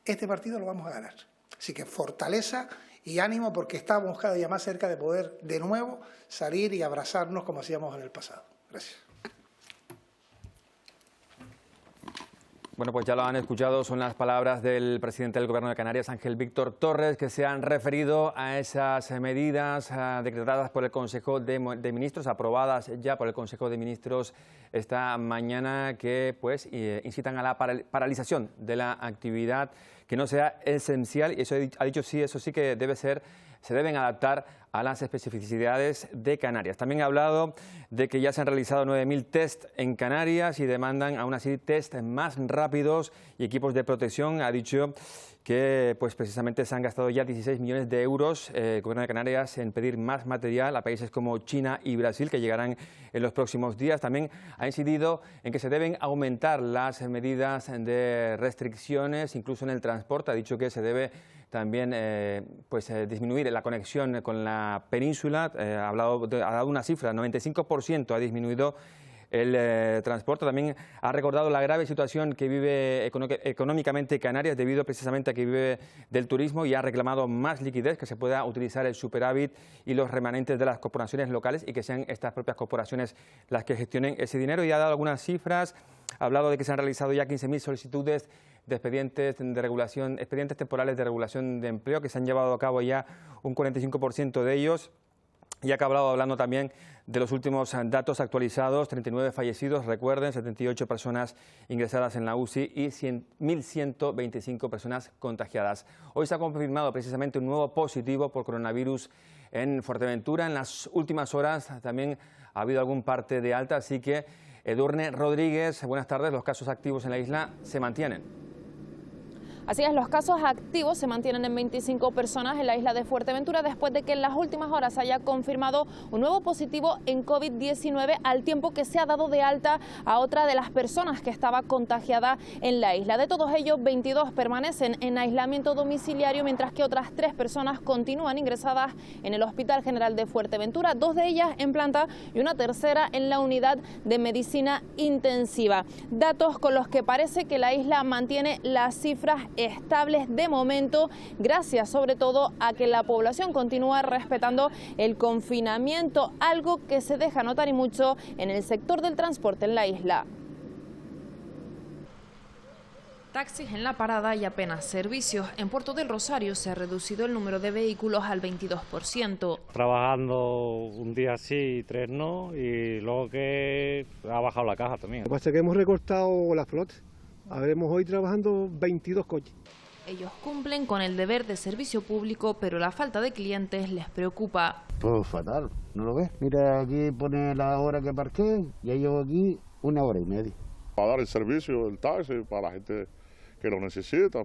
Este partido lo vamos a ganar. Así que fortaleza y ánimo porque estamos cada día más cerca de poder de nuevo salir y abrazarnos como hacíamos en el pasado. Gracias. Bueno, pues ya lo han escuchado, son las palabras del presidente del Gobierno de Canarias, Ángel Víctor Torres, que se han referido a esas medidas decretadas por el Consejo de Ministros, aprobadas ya por el Consejo de Ministros esta mañana, que pues incitan a la paralización de la actividad que no sea esencial, y eso ha dicho sí, eso sí que se deben adaptar a las especificidades de Canarias. También ha hablado de que ya se han realizado 9.000 test en Canarias y demandan aún así test más rápidos y equipos de protección. Ha dicho que pues precisamente se han gastado ya 16 millones de euros el Gobierno de Canarias en pedir más material a países como China y Brasil, que llegarán en los próximos días. También ha incidido en que se deben aumentar las medidas de restricciones, incluso en el transporte. Ha dicho que se debe también disminuir la conexión con la península. Ha dado una cifra, 95% ha disminuido el transporte. También ha recordado la grave situación que vive económicamente Canarias debido precisamente a que vive del turismo, y ha reclamado más liquidez, que se pueda utilizar el superávit y los remanentes de las corporaciones locales y que sean estas propias corporaciones las que gestionen ese dinero. Y ha dado algunas cifras. Ha hablado de que se han realizado ya 15.000 solicitudes de expedientes temporales de regulación de empleo, que se han llevado a cabo ya un 45% de ellos. Y ha acabado hablando también de los últimos datos actualizados: 39 fallecidos, recuerden, 78 personas ingresadas en la UCI y 1.125 personas contagiadas. Hoy se ha confirmado precisamente un nuevo positivo por coronavirus en Fuerteventura. En las últimas horas también ha habido algún parte de alta, así que Edurne Rodríguez, buenas tardes. Los casos activos en la isla se mantienen. Así es, los casos activos se mantienen en 25 personas en la isla de Fuerteventura después de que en las últimas horas se haya confirmado un nuevo positivo en COVID-19, al tiempo que se ha dado de alta a otra de las personas que estaba contagiada en la isla. De todos ellos, 22 permanecen en aislamiento domiciliario, mientras que otras 3 personas continúan ingresadas en el Hospital General de Fuerteventura, 2 de ellas en planta y una tercera en la unidad de medicina intensiva. Datos con los que parece que la isla mantiene las cifras estables de momento, gracias sobre todo a que la población continúa respetando el confinamiento, algo que se deja notar y mucho en el sector del transporte en la isla. Taxis en la parada y apenas servicios. En Puerto del Rosario se ha reducido el número de vehículos al 22%. Trabajando un día sí y 3 no, y luego que ha bajado la caja también. Lo que pasa es que hemos recortado la flota. Habremos hoy trabajando 22 coches. Ellos cumplen con el deber de servicio público, pero la falta de clientes les preocupa. Todo fatal, ¿no lo ves? Mira, aquí pone la hora que parqué, ya llevo aquí 1 hora y media. Para dar el servicio del taxi para la gente que lo necesita,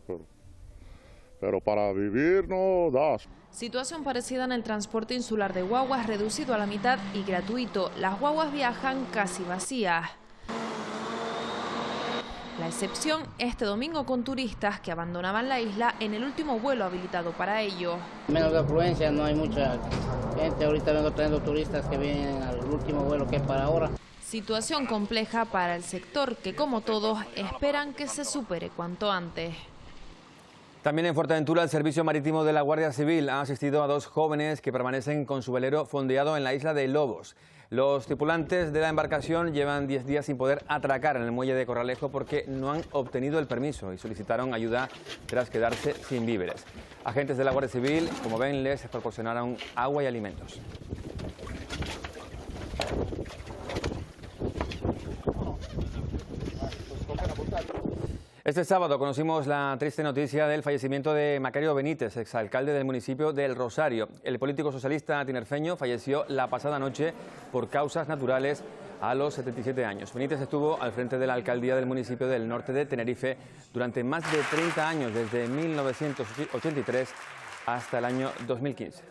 pero para vivir no da. Situación parecida en el transporte insular de guaguas, reducido a la mitad y gratuito. Las guaguas viajan casi vacías. La excepción este domingo con turistas que abandonaban la isla en el último vuelo habilitado para ellos. Menos de afluencia, no hay mucha gente. Ahorita vengo trayendo turistas que vienen al último vuelo que es para ahora. Situación compleja para el sector que, como todos, esperan que se supere cuanto antes. También en Fuerteventura, el Servicio Marítimo de la Guardia Civil ha asistido a 2 jóvenes que permanecen con su velero fondeado en la isla de Lobos. Los tripulantes de la embarcación llevan 10 días sin poder atracar en el muelle de Corralejo porque no han obtenido el permiso y solicitaron ayuda tras quedarse sin víveres. Agentes de la Guardia Civil, como ven, les proporcionaron agua y alimentos. Este sábado conocimos la triste noticia del fallecimiento de Macario Benítez, exalcalde del municipio del Rosario. El político socialista tinerfeño falleció la pasada noche por causas naturales a los 77 años. Benítez estuvo al frente de la alcaldía del municipio del norte de Tenerife durante más de 30 años, desde 1983 hasta el año 2015.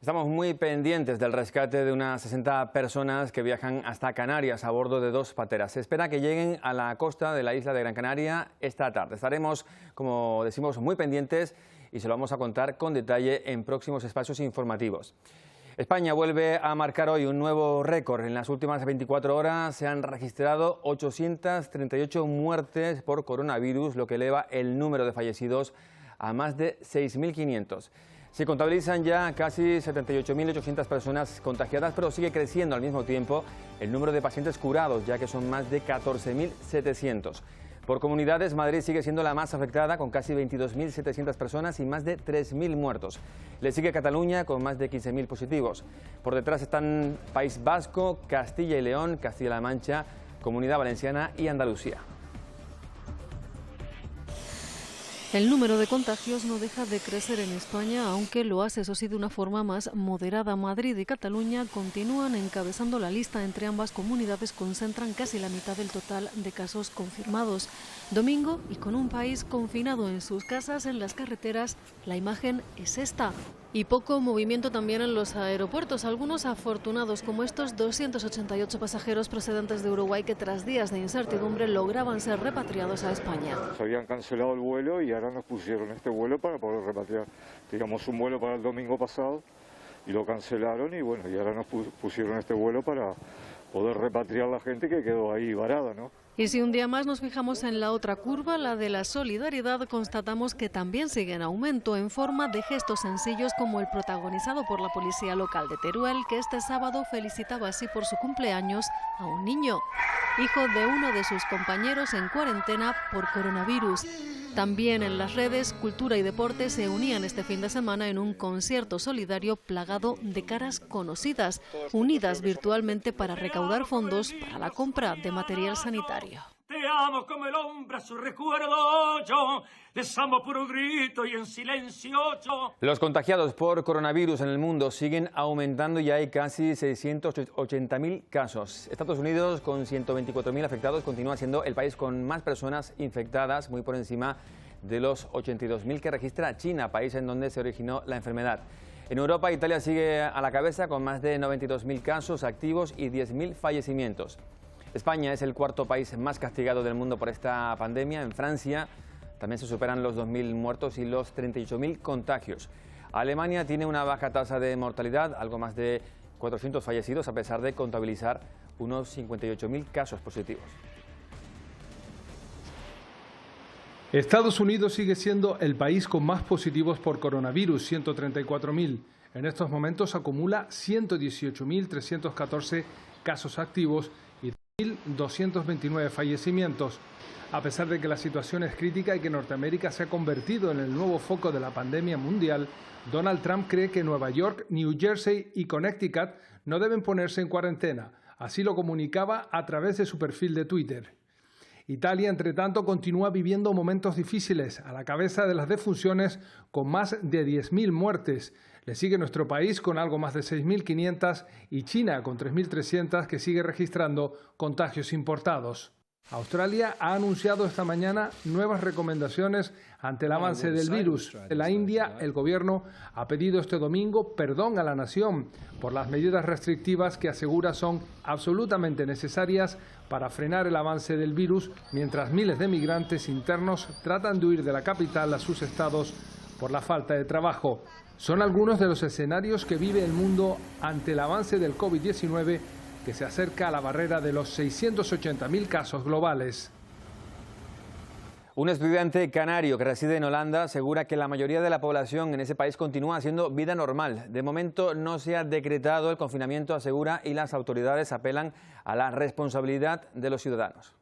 Estamos muy pendientes del rescate de unas 60 personas que viajan hasta Canarias a bordo de 2 pateras. Se espera que lleguen a la costa de la isla de Gran Canaria esta tarde. Estaremos, como decimos, muy pendientes y se lo vamos a contar con detalle en próximos espacios informativos. España vuelve a marcar hoy un nuevo récord. En las últimas 24 horas se han registrado 838 muertes por coronavirus, lo que eleva el número de fallecidos a más de 6.500. Se contabilizan ya casi 78.800 personas contagiadas, pero sigue creciendo al mismo tiempo el número de pacientes curados, ya que son más de 14.700. Por comunidades, Madrid sigue siendo la más afectada, con casi 22.700 personas y más de 3.000 muertos. Le sigue Cataluña, con más de 15.000 positivos. Por detrás están País Vasco, Castilla y León, Castilla-La Mancha, Comunidad Valenciana y Andalucía. El número de contagios no deja de crecer en España, aunque lo hace, eso sí, de una forma más moderada. Madrid y Cataluña continúan encabezando la lista. Entre ambas comunidades concentran casi la mitad del total de casos confirmados. Domingo, y con un país confinado en sus casas, en las carreteras, la imagen es esta. Y poco movimiento también en los aeropuertos, algunos afortunados como estos 288 pasajeros procedentes de Uruguay que tras días de incertidumbre lograban ser repatriados a España. Se habían cancelado el vuelo y ahora nos pusieron este vuelo para poder repatriar. Teníamos un vuelo para el domingo pasado y lo cancelaron y bueno, y ahora nos pusieron este vuelo para poder repatriar la gente que quedó ahí varada, ¿no? Y si un día más nos fijamos en la otra curva, la de la solidaridad, constatamos que también sigue en aumento en forma de gestos sencillos como el protagonizado por la policía local de Teruel, que este sábado felicitaba así por su cumpleaños a un niño, hijo de uno de sus compañeros en cuarentena por coronavirus. También en las redes, cultura y deporte se unían este fin de semana en un concierto solidario plagado de caras conocidas, unidas virtualmente para recaudar fondos para la compra de material sanitario. Te amo como el hombre a su recuerdo, yo les amo por un grito y en silencio yo. Los contagiados por coronavirus en el mundo siguen aumentando y hay casi 680.000 casos. Estados Unidos, con 124.000 afectados, continúa siendo el país con más personas infectadas, muy por encima de los 82.000 que registra China, país en donde se originó la enfermedad. En Europa, Italia sigue a la cabeza con más de 92.000 casos activos y 10.000 fallecimientos. España es el 4.º país más castigado del mundo por esta pandemia. En Francia también se superan los 2.000 muertos y los 38.000 contagios. Alemania tiene una baja tasa de mortalidad, algo más de 400 fallecidos, a pesar de contabilizar unos 58.000 casos positivos. Estados Unidos sigue siendo el país con más positivos por coronavirus, 134.000. En estos momentos acumula 118.314 casos activos y 1.229 fallecimientos. A pesar de que la situación es crítica y que Norteamérica se ha convertido en el nuevo foco de la pandemia mundial, Donald Trump cree que Nueva York, New Jersey y Connecticut no deben ponerse en cuarentena. Así lo comunicaba a través de su perfil de Twitter. Italia, entre tanto, continúa viviendo momentos difíciles, a la cabeza de las defunciones con más de 10.000 muertes. Le sigue nuestro país con algo más de 6.500 y China con 3.300, que sigue registrando contagios importados. Australia ha anunciado esta mañana nuevas recomendaciones ante el avance del virus. En la India, el gobierno ha pedido este domingo perdón a la nación por las medidas restrictivas que asegura son absolutamente necesarias para frenar el avance del virus, mientras miles de migrantes internos tratan de huir de la capital a sus estados por la falta de trabajo. Son algunos de los escenarios que vive el mundo ante el avance del COVID-19, que se acerca a la barrera de los 680.000 casos globales. Un estudiante canario que reside en Holanda asegura que la mayoría de la población en ese país continúa haciendo vida normal. De momento no se ha decretado el confinamiento, asegura, y las autoridades apelan a la responsabilidad de los ciudadanos.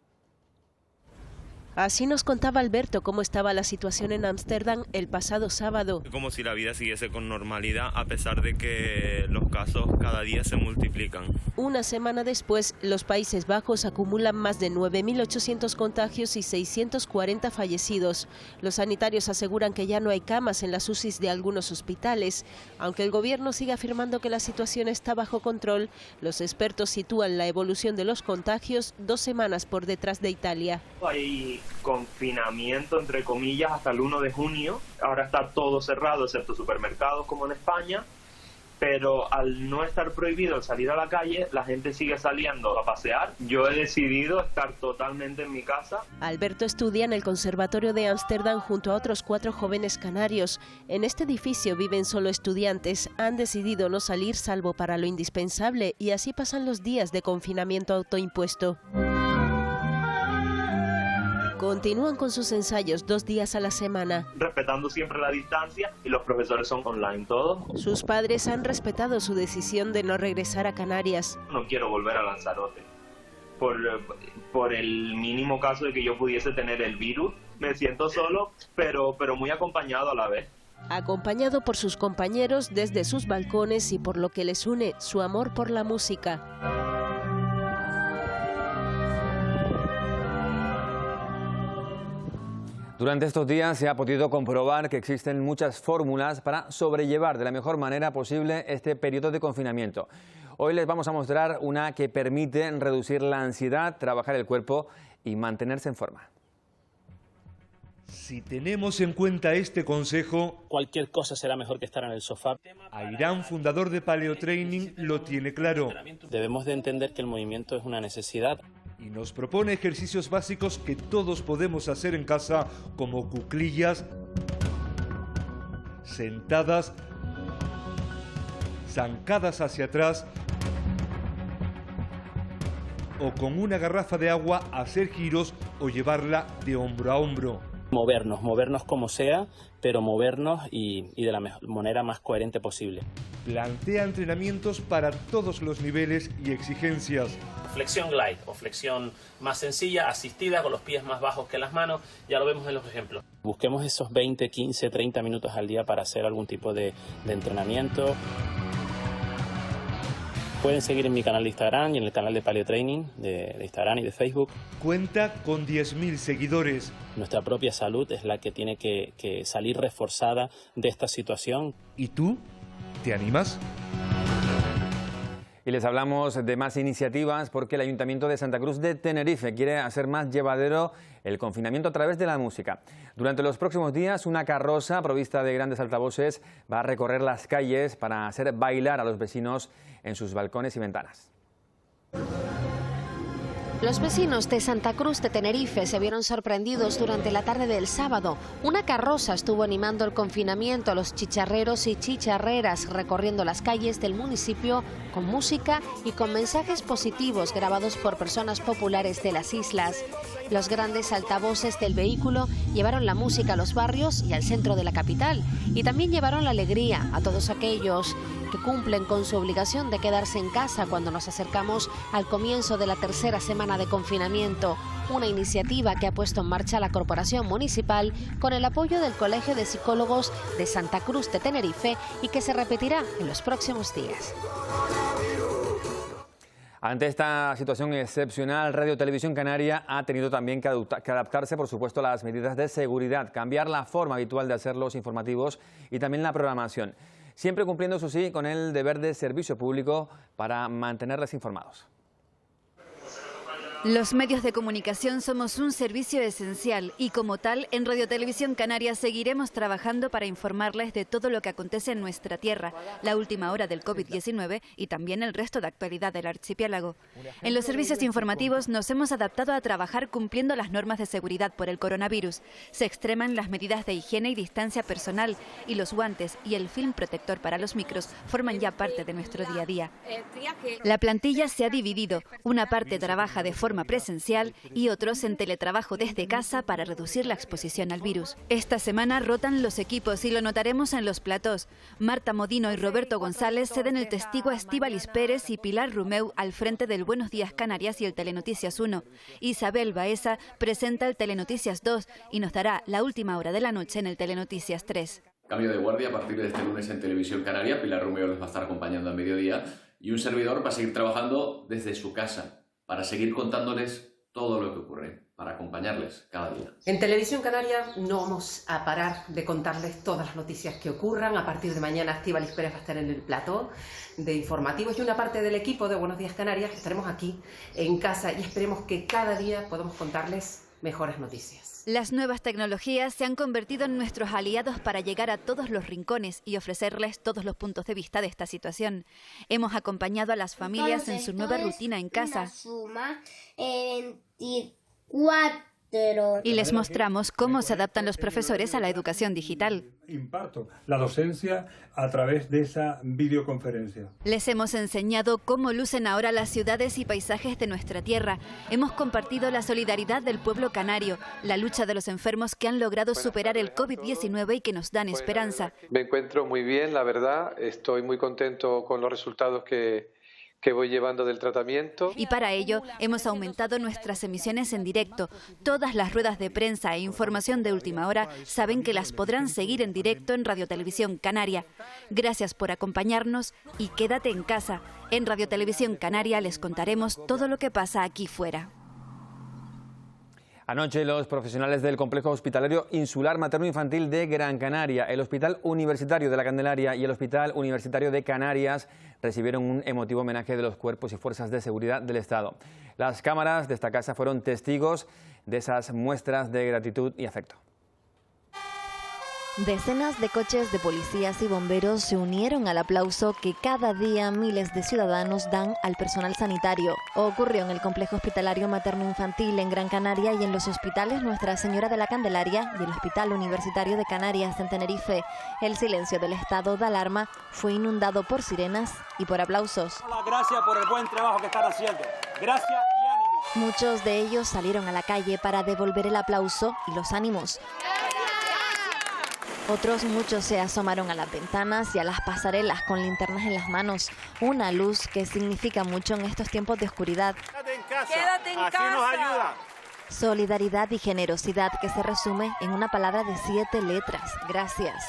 Así nos contaba Alberto cómo estaba la situación en Ámsterdam el pasado sábado. Como si la vida siguiese con normalidad, a pesar de que los casos cada día se multiplican. Una semana después, los Países Bajos acumulan más de 9.800 contagios y 640 fallecidos. Los sanitarios aseguran que ya no hay camas en las UCIs de algunos hospitales. Aunque el gobierno sigue afirmando que la situación está bajo control, los expertos sitúan la evolución de los contagios 2 semanas por detrás de Italia. Hay confinamiento, entre comillas, hasta el 1 de junio. Ahora está todo cerrado, excepto supermercados como en España, pero al no estar prohibido el salir a la calle, la gente sigue saliendo a pasear. Yo he decidido estar totalmente en mi casa. Alberto estudia en el Conservatorio de Ámsterdam junto a otros 4 jóvenes canarios. En este edificio viven solo estudiantes. Han decidido no salir salvo para lo indispensable y así pasan los días de confinamiento autoimpuesto. Continúan con sus ensayos 2 días a la semana. Respetando siempre la distancia, y los profesores son online todos. Sus padres han respetado su decisión de no regresar a Canarias. No quiero volver a Lanzarote. Por el mínimo caso de que yo pudiese tener el virus. Me siento solo, pero muy acompañado a la vez. Acompañado por sus compañeros desde sus balcones y por lo que les une, su amor por la música. Durante estos días se ha podido comprobar que existen muchas fórmulas para sobrellevar de la mejor manera posible este periodo de confinamiento. Hoy les vamos a mostrar una que permite reducir la ansiedad, trabajar el cuerpo y mantenerse en forma. Si tenemos en cuenta este consejo, cualquier cosa será mejor que estar en el sofá. Airán, fundador de Paleo Training, lo tiene claro. Debemos de entender que el movimiento es una necesidad. Y nos propone ejercicios básicos que todos podemos hacer en casa, como cuclillas, sentadas, zancadas hacia atrás o con una garrafa de agua hacer giros o llevarla de hombro a hombro. Movernos como sea, pero movernos y de la manera más coherente posible. Plantea entrenamientos para todos los niveles y exigencias. Flexión glide o flexión más sencilla, asistida, con los pies más bajos que las manos, ya lo vemos en los ejemplos. Busquemos esos 20, 15, 30 minutos al día para hacer algún tipo de entrenamiento. Pueden seguir en mi canal de Instagram y en el canal de Paleo Training de Instagram y de Facebook. Cuenta con 10.000 seguidores. Nuestra propia salud es la que tiene que salir reforzada de esta situación. ¿Y tú? ¿Te animas? Y les hablamos de más iniciativas porque el Ayuntamiento de Santa Cruz de Tenerife quiere hacer más llevadero el confinamiento a través de la música. Durante los próximos días, una carroza provista de grandes altavoces va a recorrer las calles para hacer bailar a los vecinos en sus balcones y ventanas. Los vecinos de Santa Cruz de Tenerife se vieron sorprendidos durante la tarde del sábado. Una carroza estuvo animando el confinamiento a los chicharreros y chicharreras recorriendo las calles del municipio con música y con mensajes positivos grabados por personas populares de las islas. Los grandes altavoces del vehículo llevaron la música a los barrios y al centro de la capital y también llevaron la alegría a todos aquellos que cumplen con su obligación de quedarse en casa cuando nos acercamos al comienzo de la tercera semana de confinamiento, una iniciativa que ha puesto en marcha la Corporación Municipal con el apoyo del Colegio de Psicólogos de Santa Cruz de Tenerife y que se repetirá en los próximos días. Ante esta situación excepcional, Radio Televisión Canaria ha tenido también que adaptarse, por supuesto, a las medidas de seguridad, cambiar la forma habitual de hacer los informativos y también la programación, siempre cumpliendo, eso sí, con el deber de servicio público para mantenerles informados. Los medios de comunicación somos un servicio esencial y como tal, en Radio Televisión Canaria seguiremos trabajando para informarles de todo lo que acontece en nuestra tierra, la última hora del COVID-19 y también el resto de actualidad del archipiélago. En los servicios informativos nos hemos adaptado a trabajar cumpliendo las normas de seguridad por el coronavirus. Se extreman las medidas de higiene y distancia personal y los guantes y el film protector para los micros forman ya parte de nuestro día a día. La plantilla se ha dividido. Una parte trabaja de forma forma presencial y otros en teletrabajo desde casa para reducir la exposición al virus. Esta semana rotan los equipos y lo notaremos en los platós. Marta Modino y Roberto González ceden el testigo a Estíbaliz Pérez y Pilar Rumeu al frente del Buenos Días Canarias y el Telenoticias 1. Isabel Baeza presenta el Telenoticias 2 y nos dará la última hora de la noche en el Telenoticias 3. Cambio de guardia a partir de este lunes en Televisión Canaria. Pilar Rumeu les va a estar acompañando al mediodía y un servidor va a seguir trabajando desde su casa para seguir contándoles todo lo que ocurre, para acompañarles cada día. En Televisión Canaria no vamos a parar de contarles todas las noticias que ocurran. A partir de mañana Estíbaliz Pérez va a estar en el plató de informativos y una parte del equipo de Buenos Días Canarias estaremos aquí en casa y esperemos que cada día podamos contarles mejores noticias. Las nuevas tecnologías se han convertido en nuestros aliados para llegar a todos los rincones y ofrecerles todos los puntos de vista de esta situación. Hemos acompañado a las familias en su nueva rutina en casa. Suma 24. Y les mostramos cómo se adaptan los profesores a la educación digital. Imparto la docencia a través de esa videoconferencia. Les hemos enseñado cómo lucen ahora las ciudades y paisajes de nuestra tierra. Hemos compartido la solidaridad del pueblo canario, la lucha de los enfermos que han logrado superar el COVID-19 y que nos dan esperanza. Me encuentro muy bien, la verdad. Estoy muy contento con los resultados que voy llevando del tratamiento. Y para ello hemos aumentado nuestras emisiones en directo. Todas las ruedas de prensa e información de última hora saben que las podrán seguir en directo en Radio Televisión Canaria. Gracias por acompañarnos y quédate en casa. En Radio Televisión Canaria les contaremos todo lo que pasa aquí fuera. Anoche los profesionales del Complejo Hospitalario Insular Materno-Infantil de Gran Canaria, el Hospital Universitario de la Candelaria y el Hospital Universitario de Canarias recibieron un emotivo homenaje de los cuerpos y fuerzas de seguridad del Estado. Las cámaras de esta casa fueron testigos de esas muestras de gratitud y afecto. Decenas de coches de policías y bomberos se unieron al aplauso que cada día miles de ciudadanos dan al personal sanitario. Ocurrió en el Complejo Hospitalario Materno-Infantil en Gran Canaria y en los hospitales Nuestra Señora de la Candelaria y el Hospital Universitario de Canarias en Tenerife. El silencio del estado de alarma fue inundado por sirenas y por aplausos. Gracias por el buen trabajo que están haciendo. Gracias y ánimo. Muchos de ellos salieron a la calle para devolver el aplauso y los ánimos. Otros muchos se asomaron a las ventanas y a las pasarelas con linternas en las manos, una luz que significa mucho en estos tiempos de oscuridad. Quédate en casa. Quédate en casa. Nos ayuda. Solidaridad y generosidad que se resume en una palabra de 7 letras, gracias.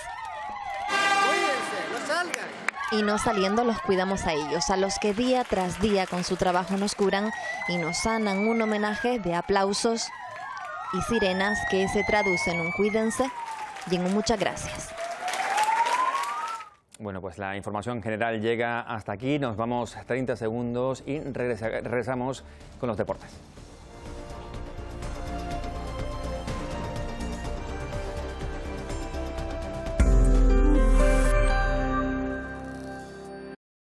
Cuídense, no salgan. Y no saliendo los cuidamos a ellos, a los que día tras día con su trabajo nos curan y nos sanan, un homenaje de aplausos y sirenas que se traduce en un cuídense y en un muchas gracias. Bueno, pues la información general llega hasta aquí. Nos vamos 30 segundos y regresamos con los deportes.